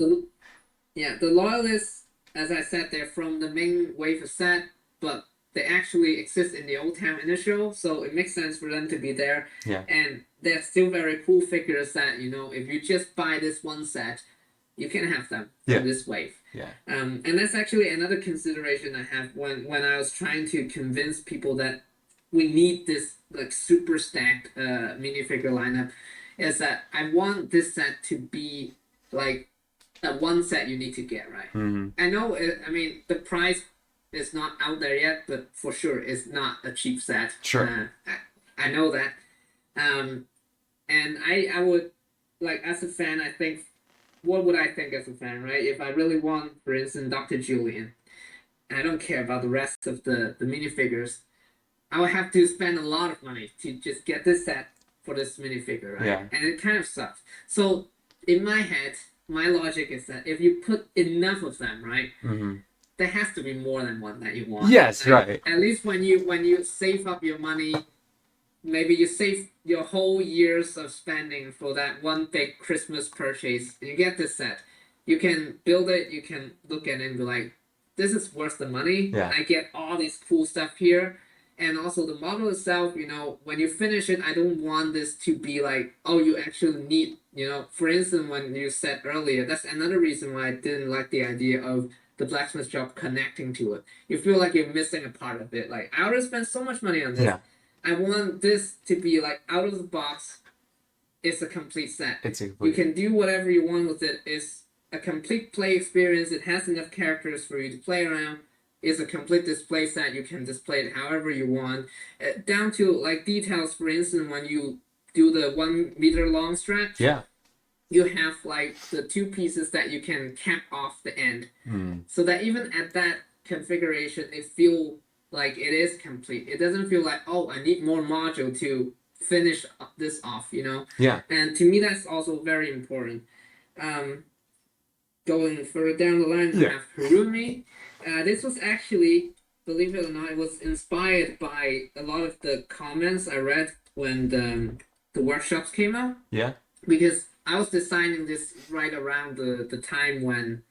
The loyalists, as I said, they're from the main wave of set, but they actually exist in the old town initial, so it makes sense for them to be there. Yeah. And they're still very cool figures that, you know, if you just buy this one set, you can have them from this wave. Yeah. And that's actually another consideration I have when I was trying to convince people that we need this like super stacked minifigure lineup, is that I want this set to be like a one set you need to get, right? I know I mean the price is not out there yet, but for sure it's not a cheap set. Sure. I know that. And I would like as a fan, I think what would I think as a fan, right? If I really want, for instance, Dr. Julian, and I don't care about the rest of the minifigures, I would have to spend a lot of money to just get this set for this minifigure, right? Yeah. And it kind of sucks. So in my head, my logic is that if you put enough of them, right, there has to be more than one that you want. Yes, right. At least when you save up your money, maybe you save your whole years of spending for that one big Christmas purchase, and you get this set. You can build it. You can look at it and be like, "This is worth the money. Yeah. I get all this cool stuff here." And also the model itself, you know, when you finish it, I don't want this to be like, oh, you actually need, you know, for instance, when you said earlier, that's another reason why I didn't like the idea of the blacksmith shop connecting to it. You feel like you're missing a part of it. Like, I already spent so much money on this. Yeah. I want this to be like out of the box. It's a complete set. You can do whatever you want with it. It's a complete play experience. It has enough characters for you to play around. Is a complete display set. You can display it however you want, down to like details. For instance, when you do the 1 meter long stretch, you have like the 2 pieces that you can cap off the end, so that even at that configuration, it feels like it is complete. It doesn't feel like, oh, I need more module to finish this off, you know? Yeah. And to me, that's also very important. Going further down the line, we have Harumi. This was actually, believe it or not, it was inspired by a lot of the comments I read when the workshops came out. Yeah. Because I was designing this right around the time when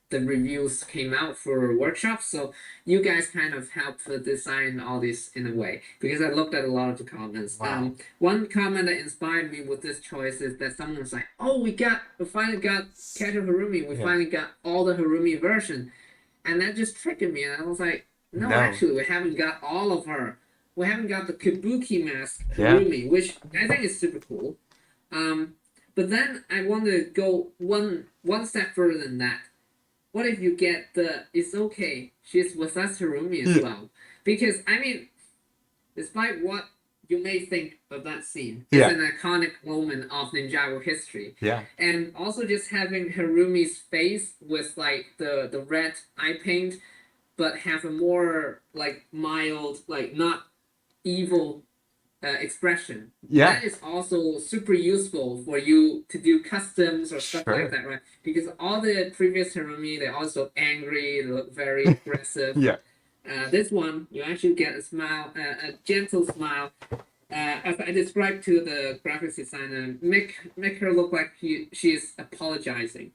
the reviews came out for workshops. So you guys kind of helped design all this in a way, because I looked at a lot of the comments. Wow. One comment that inspired me with this choice is that someone was like, "Oh, we finally got Casual Harumi. We finally got all the Harumi version," and that just triggered me. And I was like, "No, actually, we haven't got all of her. We haven't got the Kabuki mask Harumi, which I think is super cool." But then I want to go one step further than that. What if you get the "It's okay, she's with us Harumi" as well? because I mean, despite what you may think of that scene, it's Yeah. an iconic moment of Ninjago history. Yeah. And also just having Harumi's face with like the red eye paint, but have a more like mild, like not evil expression. Yeah. That is also super useful for you to do customs or stuff Sure. like that, right? Because all the previous Harumi, they're also angry, they look very aggressive. Yeah. This one, you actually get a smile, a gentle smile. As I described to the graphics designer, make her look like she's apologizing.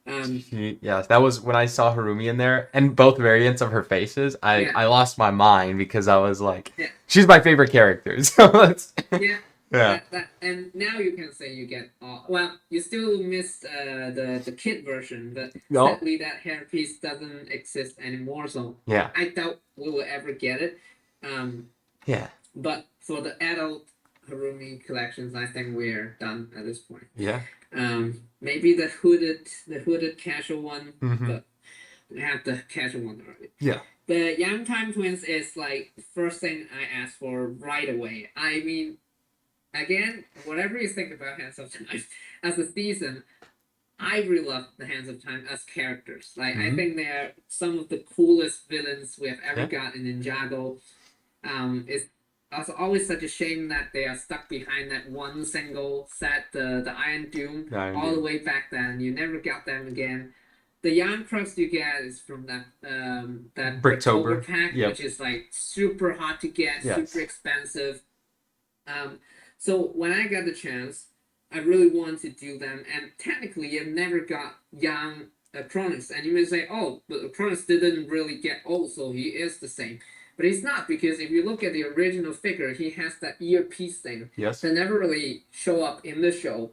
Yes, that was when I saw Harumi in there, and both variants of her faces. Yeah. I lost my mind because I was like, Yeah. she's my favorite character. So that's Yeah. yeah. And now you can say you get all. Well, you still missed the kid version, but No. sadly that hairpiece doesn't exist anymore. So Yeah. I doubt we will ever get it. Yeah. But for the adult Harumi collections, I think we're done at this point. Yeah. Maybe the hooded casual one, Mhm. but we have the casual one already. Yeah. The Young Time Twins is like the first thing I asked for right away. I mean, again, whatever you think about Hands of Time as a season, I really love the Hands of Time as characters. Like I Mhm. think they're some of the coolest villains we have ever Yeah. got in Ninjago. It's also always such a shame that they are stuck behind that one single set, the Iron Doom, The Iron all the Doom. way back then. You never got them again. The yarn crux you get is from that Bricktober. pack, Yep. which is like super hard to get, Yes. super expensive. So when I got the chance, I really wanted to do them, and technically I've never got young Cronus. And you may say, oh, but Cronus didn't really get old, so he is the same. But he's not, because if you look at the original figure, he has that earpiece thing Yes. that never really show up in the show.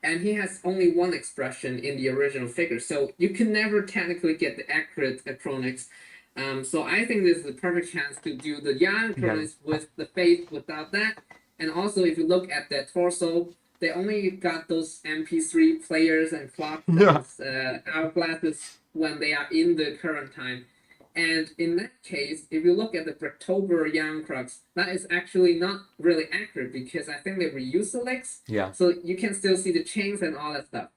And he has only one expression in the original figure. So you can never technically get the accurate Cronix. So I think this is the perfect chance to do the young Cronix with the face without that. And also, if you look at their torso, they only got those MP3 players and clocks and hourglasses when they are in the current time. And in that case, if you look at the October Young Crux, that is actually not really accurate because I think they reuse the legs. Yeah. So you can still see the chains and all that stuff.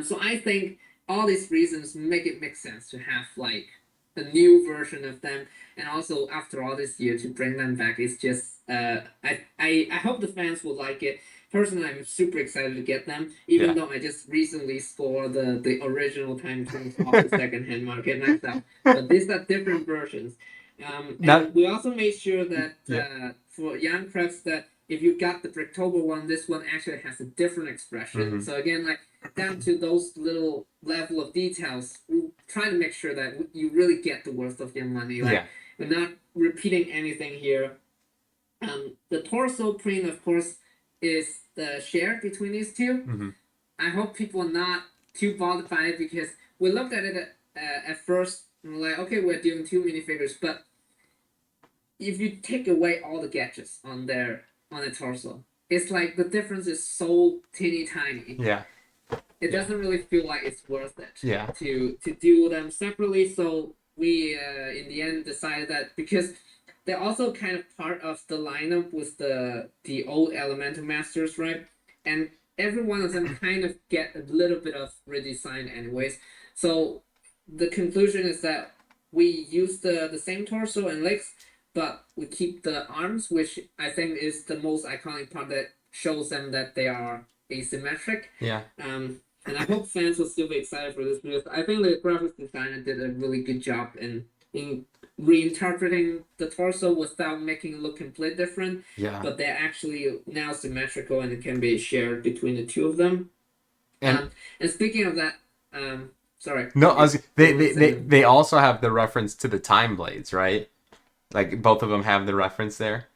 So I think all these reasons make it make sense to have like a new version of them, and also after all this year to bring them back is just I hope the fans will like it. Personally, I'm super excited to get them, even though I just recently saw the original Time Twins off the secondhand market myself. But these are different versions. And we also made sure that for Young Crux that if you got the Bricktober one, this one actually has a different expression. Mm-hmm. So again, like down to those little level of details, we try to make sure that you really get the worth of your money. Like we're not repeating anything here. The torso print, of course, is shared between these two. Mm-hmm. I hope people are not too bothered by it because we looked at it at first and we're like, okay, we're doing two minifigures, but if you take away all the gadgets on the torso, it's like the difference is so teeny tiny. Yeah. It doesn't really feel like it's worth it. Yeah. To do them separately, so we in the end decided that because they're also kind of part of the lineup with the old Elemental Masters, right? And every one of them kind of get a little bit of redesign anyways. So the conclusion is that we use the same torso and legs, but we keep the arms, which I think is the most iconic part that shows them that they are asymmetric. Yeah. And I hope fans will still be excited for this because I think the graphics designer did a really good job in reinterpreting the torso without making it look completely different. Yeah. But they're actually now symmetrical and it can be shared between the two of them. And speaking of that, sorry. No, they also have the reference to the time blades, right? Like both of them have the reference there.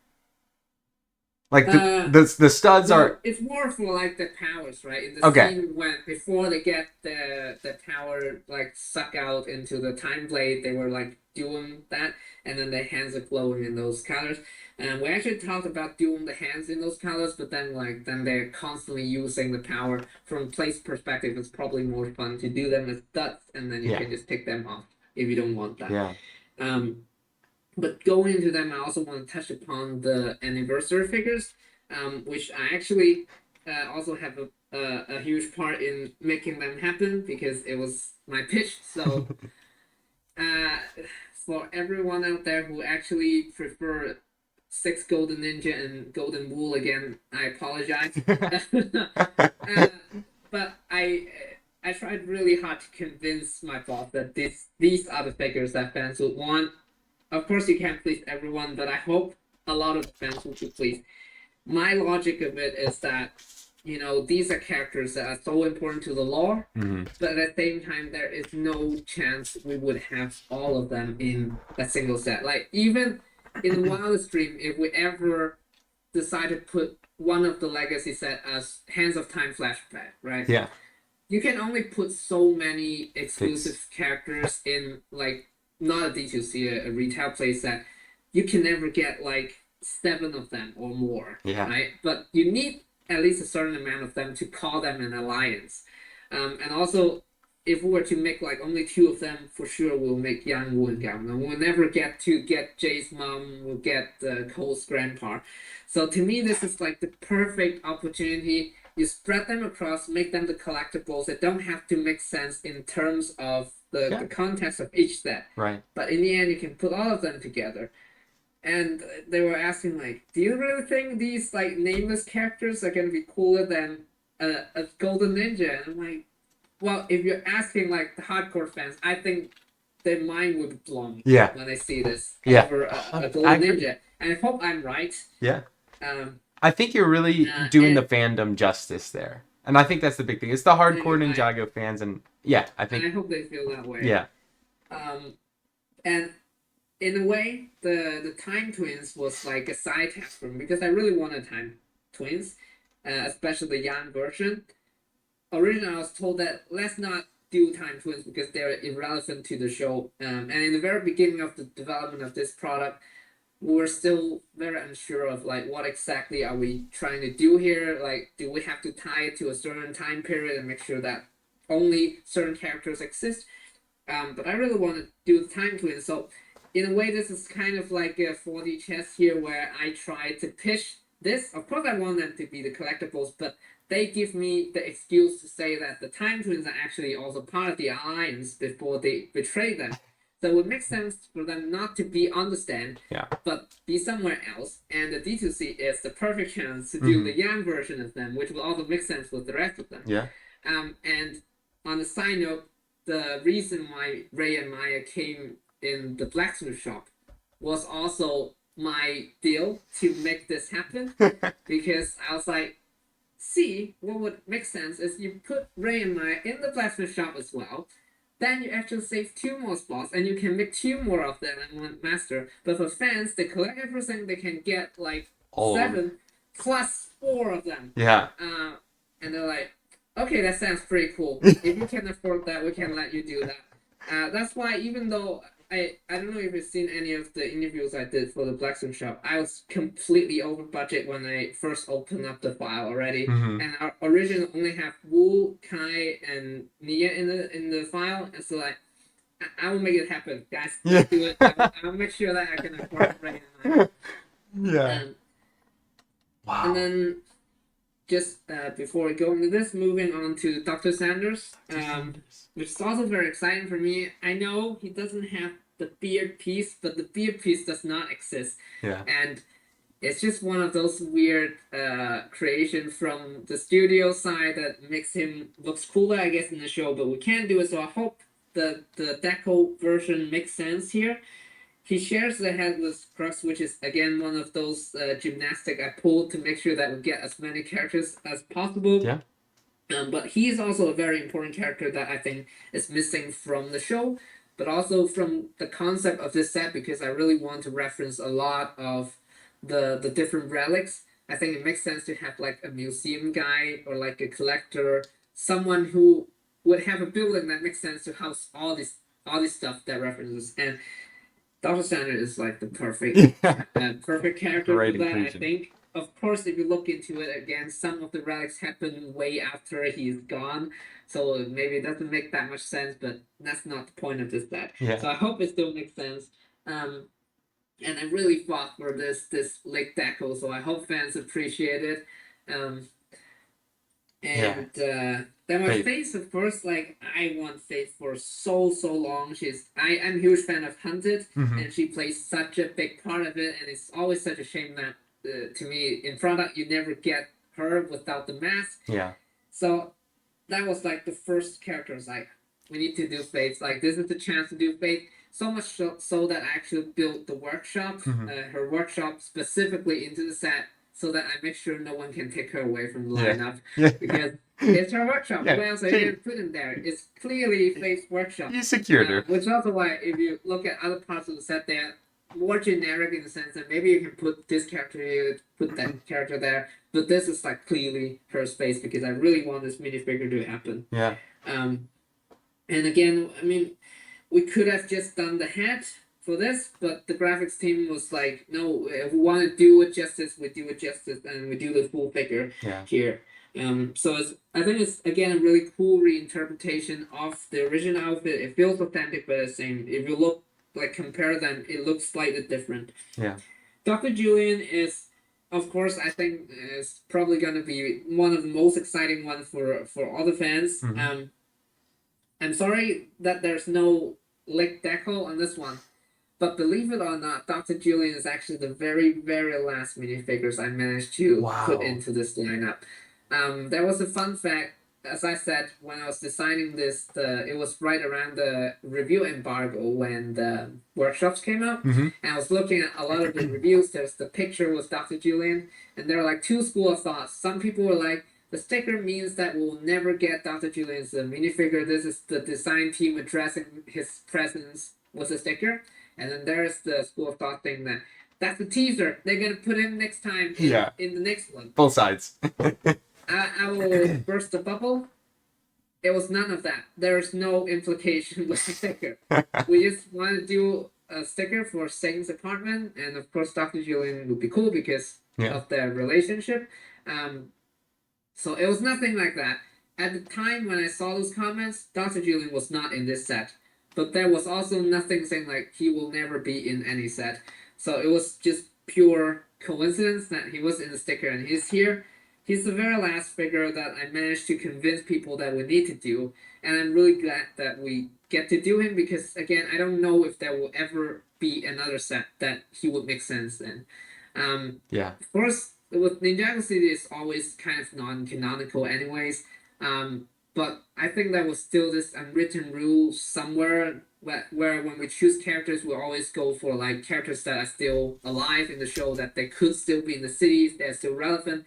Like the studs are. It's more for like the powers, right? In the scene when before they get the power like suck out into the time blade, they were like doing that, and then their hands are glowing in those colors. And we actually talked about doing the hands in those colors, but then they're constantly using the power from place perspective. It's probably more fun to do them as studs, and then you can just take them off if you don't want that. Yeah. But going into them, I also want to touch upon the anniversary figures, which I actually also have a huge part in making them happen because it was my pitch. So uh, for everyone out there who actually prefer Six Golden Ninja and Golden Wool again, I apologize. uh, but I tried really hard to convince my boss that these are the figures that fans would want. Of course, you can't please everyone, but I hope a lot of fans will be pleased. My logic of it is that, these are characters that are so important to the lore, Hmm. but at the same time, there is no chance we would have all of them in a single set. Like, even in the wildest dream, if we ever decide to put one of the legacy set as Hands of Time flashback, right? Yeah. You can only put so many exclusive Fix. characters in, like, not a D2C, a retail playset. You can never get like 7 of them or more, Yeah. right? But you need at least a certain amount of them to call them an alliance. And also, if we were to make like only 2 of them, for sure we'll make Yang Wu and Gam. And we'll never get to get Jay's mom, we'll get Cole's grandpa. So to me, this is like the perfect opportunity. You spread them across, make them the collectibles that don't have to make sense in terms of the context of each set. Right. But in the end, you can put all of them together. And they were asking, like, do you really think these, like, nameless characters are going to be cooler than a Golden Ninja? And I'm like, well, if you're asking, like, the hardcore fans, I think their mind would be blown Yeah. when they see this Yeah. over a Golden I agree. Ninja. And I hope I'm right. Yeah. Um, I think you're really doing the and fandom justice there. And I think that's the big thing. It's the hardcore Ninjago fans, and yeah, I I think hope they feel that way. yeah. And in a way, the Time Twins was like a side task for me because I really wanted Time Twins, especially the young version. Originally, I was told that let's not do Time Twins because they're irrelevant to the show. And in the very beginning of the development of this product, we were still very unsure of like what exactly are we trying to do here. Like, do we have to tie it to a certain time period and make sure that only certain characters exist? But I really want to do the Time Twins. So in a way, this is kind of like a 4D chess here where I try to pitch this. Of course, I want them to be the collectibles, but they give me the excuse to say that the Time Twins are actually also part of the Alliance before they betray them. So it makes sense for them not to be on the stand, Yeah. but be somewhere else. And the D2C is the perfect chance to do the young version of them, which will also make sense with the rest of them. Yeah. And on a side note, the reason why Ray and Maya came in the blacksmith shop was also my deal to make this happen because I was like, see, what would make sense is you put Ray and Maya in the blacksmith shop as well. Then you actually save 2 more spots and you can make 2 more of them in one master. But for fans, they collect everything, they can get like All 7 plus 4 of them. Yeah. And they're like, okay, that sounds pretty cool. If you can afford that, we can let you do that. That's why even though I don't know if you've seen any of the interviews I did for the Blacksmith Shop, I was completely over budget when I first opened up the file already. And our original only have Wu, Kai, and Nia in the file, and so like I will make it happen, guys. Let's do it. I'll make sure that I can afford it right now. Yeah. Wow. And then just before we go into this, moving on to Dr. Sanders, which is also very exciting for me. I know he doesn't have the beard piece, but the beard piece does not exist. Yeah. And it's just one of those weird creations from the studio side that makes him looks cooler, I guess, in the show, but we can't do it. So I hope the deco version makes sense here. He shares the head with Crux, which is again one of those gymnastic I pulled to make sure that we get as many characters as possible. Yeah. But he is also a very important character that I think is missing from the show, but also from the concept of this set because I really want to reference a lot of the different relics. I think it makes sense to have like a museum guy or like a collector, someone who would have a building that makes sense to house all this stuff that references. And Dr. Sanders is like the perfect perfect character Great for that, inclusion. I think. Of course, if you look into it again, some of the relics happen way after he's gone, so maybe it doesn't make that much sense, but that's not the point of this set. Yeah. So I hope it still makes sense. and I really fought for this leg deco, so I hope fans appreciate it. Um, Yeah. and then my Faith. Faith, of course, like I want Faith for so long. I'm a huge fan of Hunted, Hmm. and she plays such a big part of it, and it's always such a shame that to me in product you never get her without the mask. Yeah. So that was like the first character. Was like, we need to do Faith. Like this is the chance to do Faith. So much so that I actually built the workshop, Hmm. her workshop specifically into the set, so that I make sure no one can take her away from the Yeah. lineup Yeah. because it's her workshop. Yeah. Why else are you going to put in there? It's clearly Faith's workshop. You secured her. Which is also why if you look at other parts of the set, they're more generic in the sense that maybe you can put this character here, put that character there, but this is like clearly her space because I really want this minifigure to happen. Yeah. Um, and again, I mean, we could have just done the head for this, but the graphics team was like, no, if we want to do it justice, we do it justice, and we do the full figure Yeah. here. So I think it's again a really cool reinterpretation of the original outfit. It feels authentic, but the same. If you look like compare them, it looks slightly different. Yeah. Dr. Julian is, of course, I think is probably going to be one of the most exciting ones for all the fans. Mhm. I'm sorry that there's no leg decal on this one, but believe it or not, Dr. Julian is actually the very last minifigures I managed to put Wow. into this lineup. There was a fun fact. As I said, when I was designing this, it was right around the review embargo when the workshops came out, Hmm. and I was looking at a lot of the reviews. There's the picture with Dr. Julian, and there are like two school of thoughts. Some people were like, the sticker means that we'll never get Dr. Julian's minifigure. This is the design team addressing his presence with a sticker. And then there's the school of thought thing that that's the teaser. They're gonna put him next time in the next one. Both sides. I will burst the bubble. It was none of that. There's no implication with the sticker. We just want to do a sticker for Satan's apartment, and of course, Dr. Julian would be cool because of their relationship. So it was nothing like that. At the time when I saw those comments, Dr. Julian was not in this set. But there was also nothing saying like he will never be in any set. So it was just pure coincidence that he was in the sticker and he's here. He's the very last figure that I managed to convince people that we need to do. And I'm really glad that we get to do him because, again, I don't know if there will ever be another set that he would make sense in. Yeah. Of course, with Ninjago City, it's always kind of non-canonical anyways. But I think there was still this unwritten rule somewhere where when we choose characters, we always go for like characters that are still alive in the show, that they could still be in the cities, they're still relevant.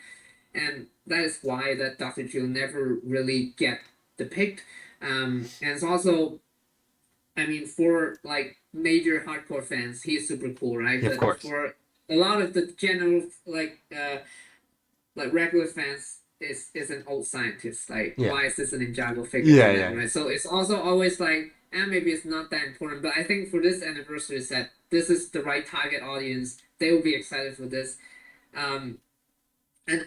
And that is why that Dr. Jill never really get depicted. And it's also, I mean, for like major hardcore fans, he's super cool, right? Yeah, of course. For a lot of the general like regular fans is an old scientist. Like, why is this a Ninjago figure? Yeah. Right. So it's also always like, maybe it's not that important. But I think for this anniversary set, this is the right target audience. They will be excited for this. And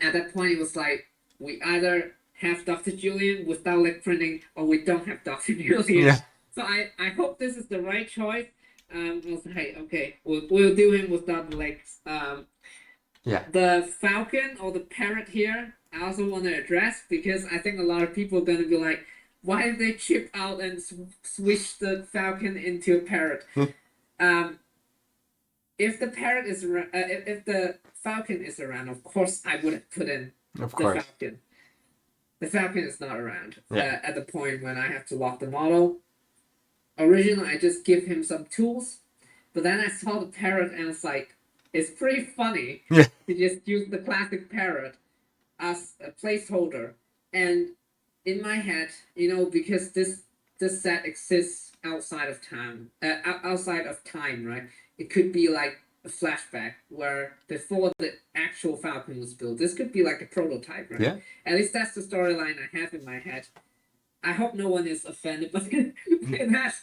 at that point, it was like we either have Dr. Julian without leg printing, or we don't have Dr. Julian. Yeah. So I hope this is the right choice. I was like, hey, okay, we'll do him without the legs. Yeah. The falcon or the parrot here, I also want to address because I think a lot of people are going to be like, why did they chip out and switch the falcon into a parrot? If the parrot is if the falcon is around, of course I would have put in the falcon. The falcon is not around at the point when I have to lock the model. Originally, I just give him some tools, but then I saw the parrot and it's like, it's pretty funny to just use the classic parrot as a placeholder. And in my head, because this set exists outside of time, right? It could be like a flashback where before the actual Falcon was built. This could be like a prototype, right? Yeah. At least that's the storyline I have in my head. I hope no one is offended by that,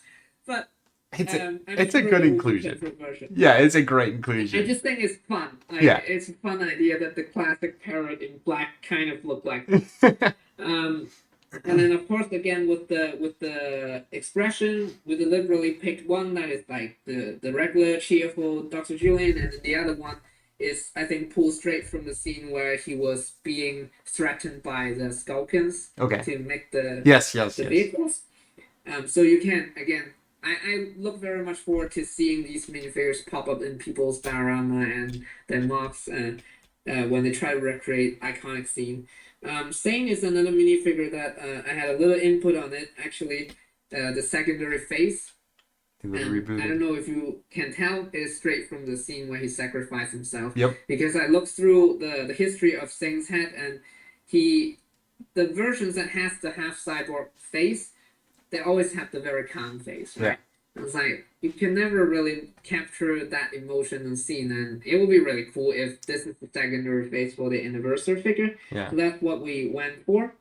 but it's a good inclusion. Yeah, it's a great inclusion. I just think it's fun. Like, it's a fun idea that the classic parrot in black kind of looked like this. And then of course again with the expression, we deliberately picked one that is like the regular cheerful Dr. Julian, and then the other one is I think pulled straight from the scene where he was being threatened by the Skulkins Okay. to make the Yes. vehicles. So you can again. I look very much forward to seeing these minifigures pop up in people's diorama and their mocks when they try to recreate iconic scene. Sane is another minifigure that I had a little input on it actually. The secondary face, It was and I don't rebooted. know if you can tell, it is straight from the scene where he sacrificed himself. Yep. Because I looked through the history of Sane's head, and the versions that has the half cyborg face, they always have the very calm face, right? Yeah. It's like you can never really capture that emotion and scene, and it would be really cool if this is the secondary face for the anniversary figure. Yeah. So that's what we went for.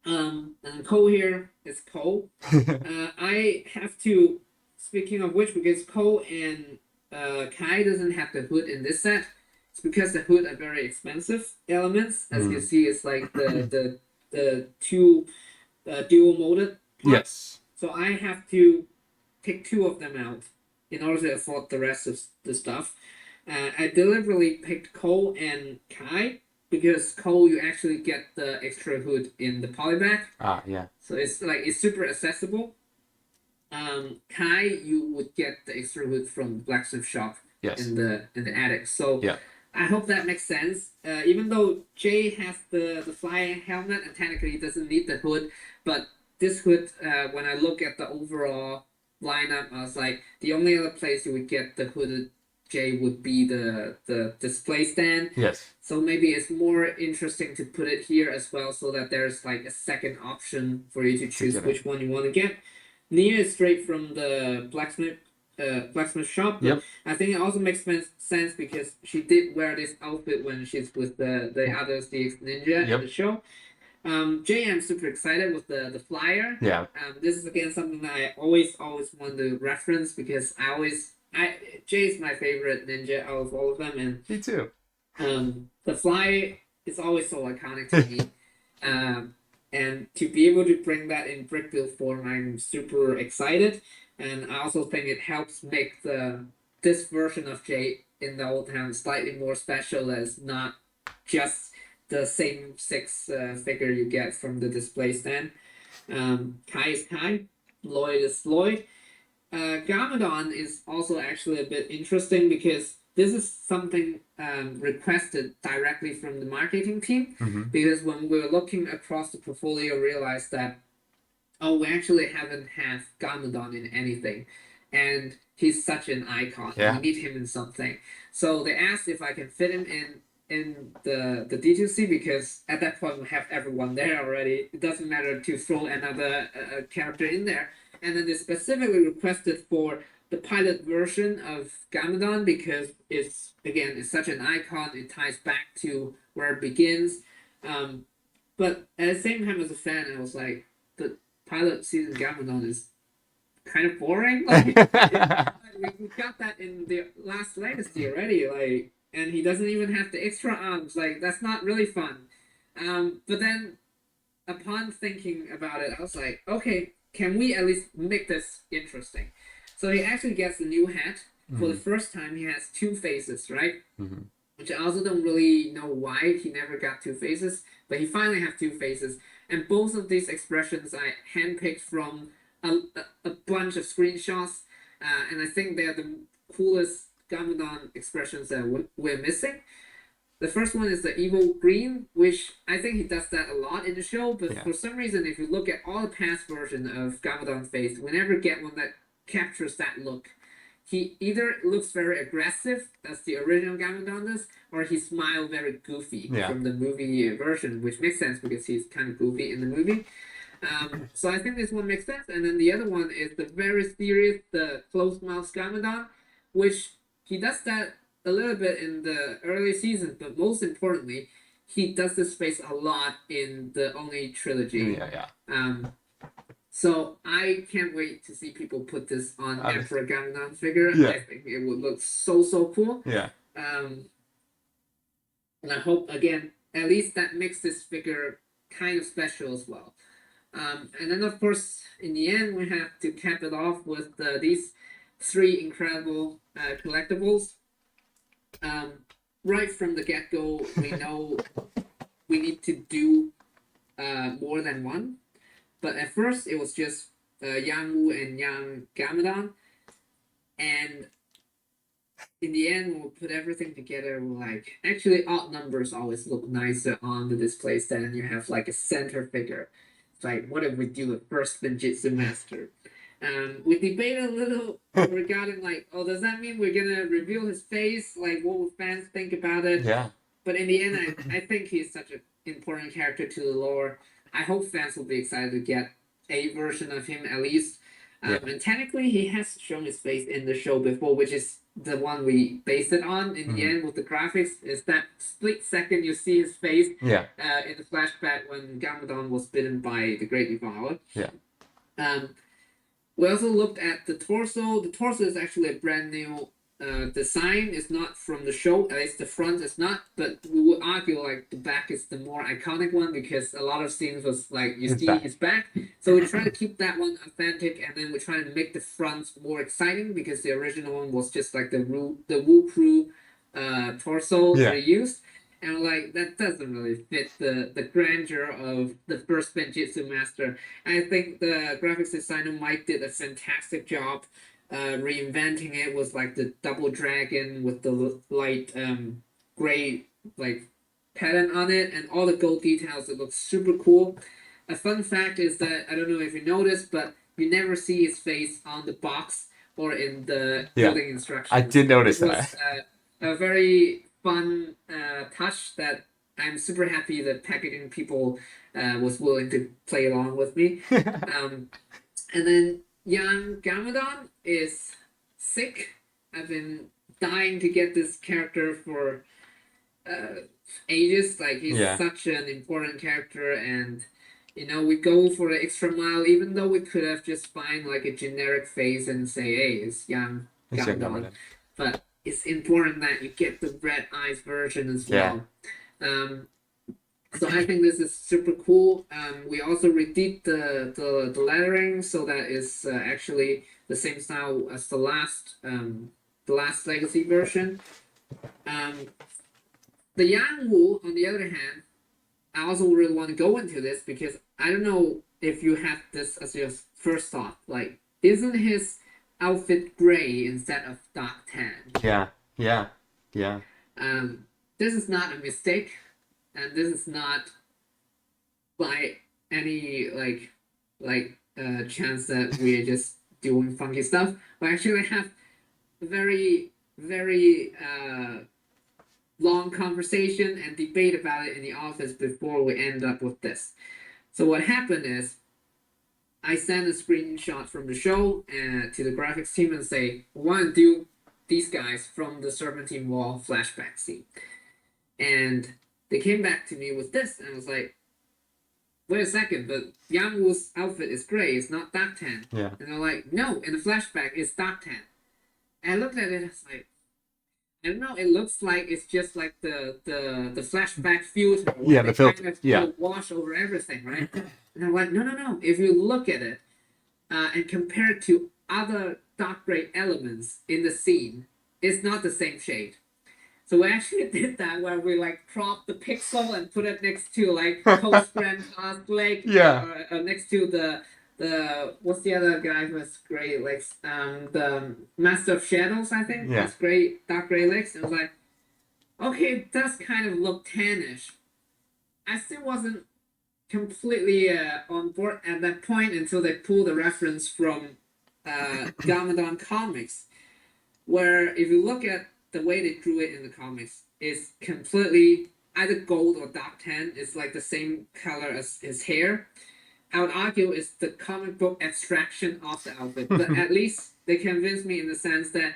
And Cole here is Cole. I have to, speaking of which, because Cole and Kai doesn't have the hood in this set. It's because the hood are very expensive elements. As you see, it's like the two dual molded parts. Yes. So I have to pick two of them out in order to afford the rest of the stuff. I deliberately picked Cole and Kai because Cole you actually get the extra hood in the polybag. Yeah. So it's super accessible. Kai you would get the extra hood from the blacksmith shop Yes. in the attic. So Yeah. I hope that makes sense. Even though Jay has the fly helmet and technically doesn't need the hood, but this hood, when I look at the overall lineup, I was like, the only other place you would get the hooded Jay would be the display stand. Yes. So maybe it's more interesting to put it here as well, so that there's like a second option for you to choose which one you want to get. Nia is straight from the blacksmith shop. Yep. I think it also makes sense because she did wear this outfit when she's with the other DX Ninja in the show. Jay, I'm super excited with the flyer. Yeah. This is again something that I always want to reference because Jay is my favorite ninja out of all of them, and Me too. the fly is always so iconic to me. And to be able to bring that in brick build form, I'm super excited. And I also think it helps make this version of Jay in the old town slightly more special, as not just the same six figure you get from the display stand. Kai is Kai, Lloyd is Lloyd. Garmadon is also actually a bit interesting because this is something requested directly from the marketing team. Mm-hmm. Because when we were looking across the portfolio, realized that we actually haven't had Garmadon in anything, and he's such an icon. Yeah. We need him in something. So they asked if I can fit him in the D2C, because at that point we have everyone there already. It doesn't matter to throw another character in there. And then they specifically requested for the pilot version of Garmadon because it's such an icon. It ties back to where it begins. But at the same time, as a fan, I was like, the pilot season Garmadon is kind of boring. Like, we got that in the last legacy already. Like, and he doesn't even have the extra arms. Like, that's not really fun. But then, upon thinking about it, I was like, okay, can we at least make this interesting? So he actually gets a new hat. For the first time, he has two faces, right? Mm-hmm. Which I also don't really know why he never got two faces, but he finally have two faces. And both of these expressions I handpicked from a bunch of screenshots, and I think they're the coolest Garmadon expressions that we're missing. The first one is the evil green, which I think he does that a lot in the show, but for some reason, if you look at all the past versions of Garmadon face, we never get one that captures that look. He either looks very aggressive, that's the original Garmadon does, or he smiles very goofy from the movie version, which makes sense because he's kind of goofy in the movie. So I think this one makes sense. And then the other one is the very serious, the closed mouth Garmadon, which he does that a little bit in the early seasons, but most importantly, he does this face a lot in the Only trilogy. So I can't wait to see people put this on Emperor Garmadon figure. I think it would look so cool. And I hope again, at least that makes this figure kind of special as well. And then, of course, in the end, we have to cap it off with these three incredible collectibles. Right from the get go, we know we need to do more than one. But at first, it was just Yang Wu and Yang Gamadon. And in the end, when we put everything together, we're like, actually, odd numbers always look nicer on the display stand. You have like a center figure. It's like, what if we do a first Ninjitsu master? We debated a little regarding like, oh, does that mean we're gonna reveal his face? Like, what would fans think about it? Yeah. But in the end, I think he's such an important character to the lore. I hope fans will be excited to get a version of him at least. Yeah. And technically, he has shown his face in the show before, which is the one we based it on. In the end, with the graphics, is that split second you see his face Yeah. in the flashback when Gamadon was bitten by the Great Devourer. Yeah. We also looked at the torso. The torso is actually a brand new design. It's not from the show, at least the front is not. But we would argue like the back is the more iconic one because a lot of scenes was like you see his back. So we try to keep that one authentic, and then we try to make the front more exciting because the original one was just like the Wu Crew torso Yeah. they used. And like that doesn't really fit the grandeur of the first Benjitsu master. I think the graphics designer Mike did a fantastic job reinventing it with like the double dragon with the light gray like pattern on it and all the gold details. It looks super cool. A fun fact is that I don't know if you noticed, but you never see his face on the box or in the building instructions. I did notice it was, that. A very fun touch that I'm super happy that packaging people was willing to play along with me. And then Yang Gamadon is sick. I've been dying to get this character for ages. Like he's such an important character, and you know we go for the extra mile, even though we could have just find like a generic face and say, "Hey, it's Yang Gamadon," but it's important that you get the red eyes version as well. So I think this is super cool. We also redid the lettering, so that is actually the same style as the last legacy version. The Yang Wu, on the other hand, I also really want to go into this because I don't know if you have this as your first thought. Like, isn't his outfit gray instead of dark tan? Yeah. This is not a mistake, and this is not by any chance that we're just doing funky stuff. We actually have a very long conversation and debate about it in the office before we end up with this. So what happened is I sent a screenshot from the show to the graphics team and say, we want to do these guys from the Serpentine Wall flashback scene. And they came back to me with this, and I was like, wait a second, but Yang Wu's outfit is gray, it's not dark tan. Yeah. And they're like, no, in the flashback, it's dark tan. And I looked at it, I was like, I don't know, it looks like it's just like the flashback filter. Yeah, the filter. Kind of wash over everything, right? And I'm like, no. If you look at it and compare it to other dark gray elements in the scene, it's not the same shade. So we actually did that where we like cropped the pixel and put it next to like Post-Grand Lake. Next to the what's the other guy who has gray legs? The Master of Shadows, I think. Yeah. Has dark gray legs. And I was like, okay, it does kind of look tannish. I still wasn't completely on board at that point until they pulled a reference from Gamadon comics, where if you look at the way they drew it in the comics, it's completely either gold or dark tan. It's like the same color as his hair. I would argue it's the comic book abstraction of the outfit, but at least they convinced me in the sense that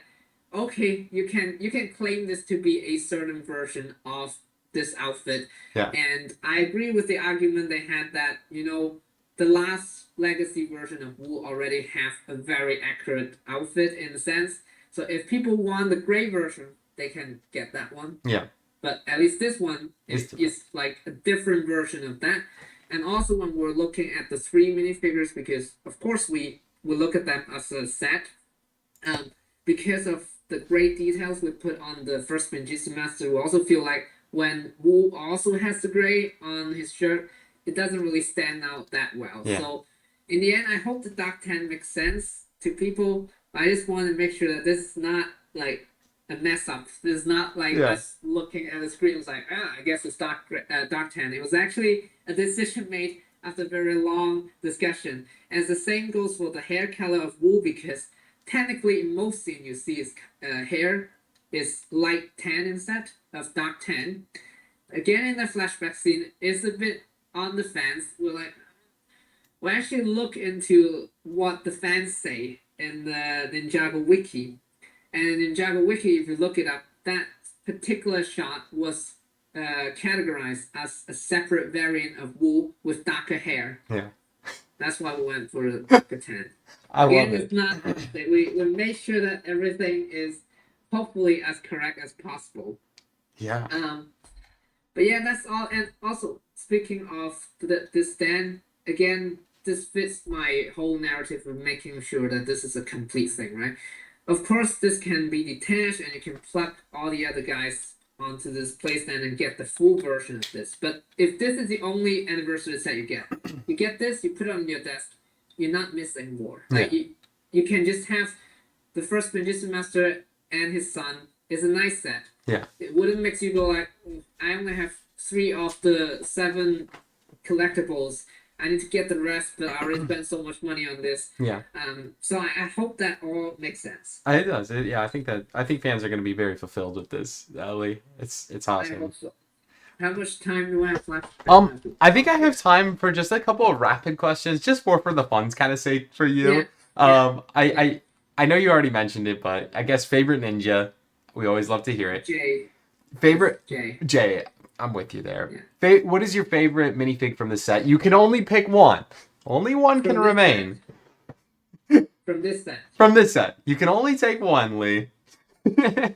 okay, you can claim this to be a certain version of this outfit. Yeah. And I agree with the argument they had that, you know, the last legacy version of Wu already have a very accurate outfit in a sense. So if people want the gray version, they can get that one. Yeah. But at least this one is like a different version of that. And also when we're looking at the three minifigures, because of course we look at them as a set, because of the great details we put on the first Ninjitsu Master, we also feel like when Wu also has the gray on his shirt, it doesn't really stand out that well. Yeah. So in the end, I hope the Dark 10 makes sense to people. I just want to make sure that this is not like a mess up. This is not like Yeah. us looking at the screen. It was like, I guess it's Dark 10. It was actually a decision made after a very long discussion. And the same goes for the hair color of Wu, because technically in most scene you see his hair is light tan instead of dark tan. Again, in the flashback scene, it's a bit on the fence. We actually look into what the fans say in the Ninjago wiki, and in Ninjago wiki, if you look it up, that particular shot was categorized as a separate variant of Wu with darker hair. Yeah. That's why we went for the darker tan. I Again, love it's it. not we made sure that everything is hopefully as correct as possible. Yeah. But yeah, that's all. And also, speaking of this stand, again, this fits my whole narrative of making sure that this is a complete thing, right? Of course, this can be detached and you can plug all the other guys onto this play stand and get the full version of this. But if this is the only anniversary set you get this, you put it on your desk, you're not missing more. Like you can just have the first Ninjitsu Master and his son is a nice set. Yeah. It wouldn't make you go like, I only have 3 of the 7 collectibles. I need to get the rest, but I already spent so much money on this. Yeah. So I hope that all makes sense. It does. I think fans are going to be very fulfilled with this, Lee. It's I awesome. hope so. How much time do I have left? I think I have time for just a couple of rapid questions, just for the fun's kind of sake for you. Yeah. I know you already mentioned it, but I guess favorite ninja. We always love to hear it. Jay. Favorite Jay. Jay. I'm with you there. Yeah. What is your favorite minifig from the set? You can only pick one. Only one can remain. From this set. From this set. You can only take one, Lee. It's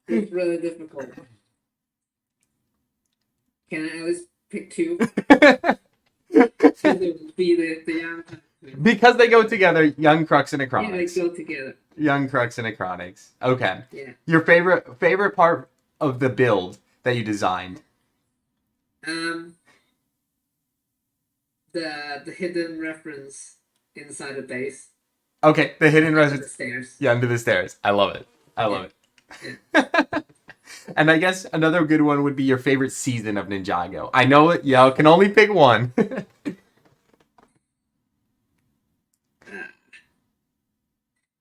really difficult. Can I at least pick 2? Be the young. Because they go together, Young Crux and Yeah, Acronics. they go together. Young Crux and Acronics. Okay. Yeah. Your favorite part of the build that you designed? The hidden reference inside the base. Okay, the hidden Under reference. the stairs. Yeah, under the stairs. I love it. I love it. Yeah. And I guess another good one would be your favorite season of Ninjago. I know it. Yeah, can only pick one.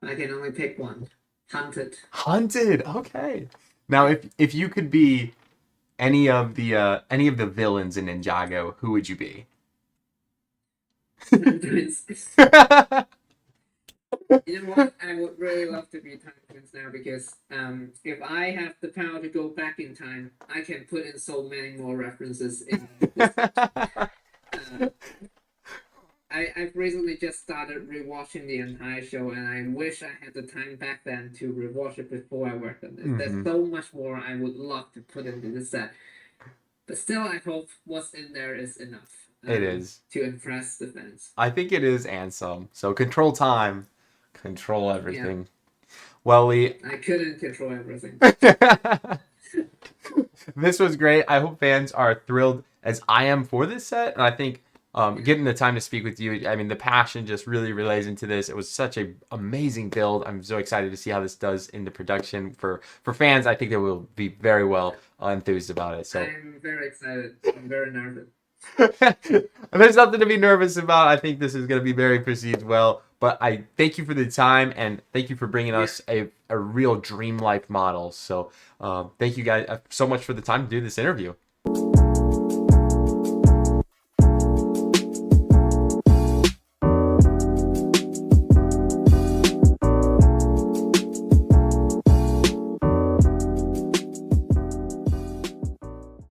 I can only pick one. Hunted. Hunted. Okay. Now, if you could be any of the villains in Ninjago, who would you be? You know what? I would really love to be Time Prince now, because if I have the power to go back in time, I can put in so many more references in this. I've recently just started rewatching the entire show, and I wish I had the time back then to rewatch it before I worked on this. There's so much more I would love to put into this set. But still, I hope what's in there is enough. It is. To impress the fans. I think it is, and some. So control time. Control everything. Yeah. Well, Lee. I couldn't control everything. This was great. I hope fans are thrilled as I am for this set. And I think getting the time to speak with you, I mean, the passion just really relays into this. It was such an amazing build. I'm so excited to see how this does into production. For fans, I think they will be very well enthused about it. So I'm very excited. I'm very nervous. There's nothing to be nervous about. I think this is going to be very perceived well. But I thank you for the time, and thank you for bringing us a real dream life model. So thank you guys so much for the time to do this interview.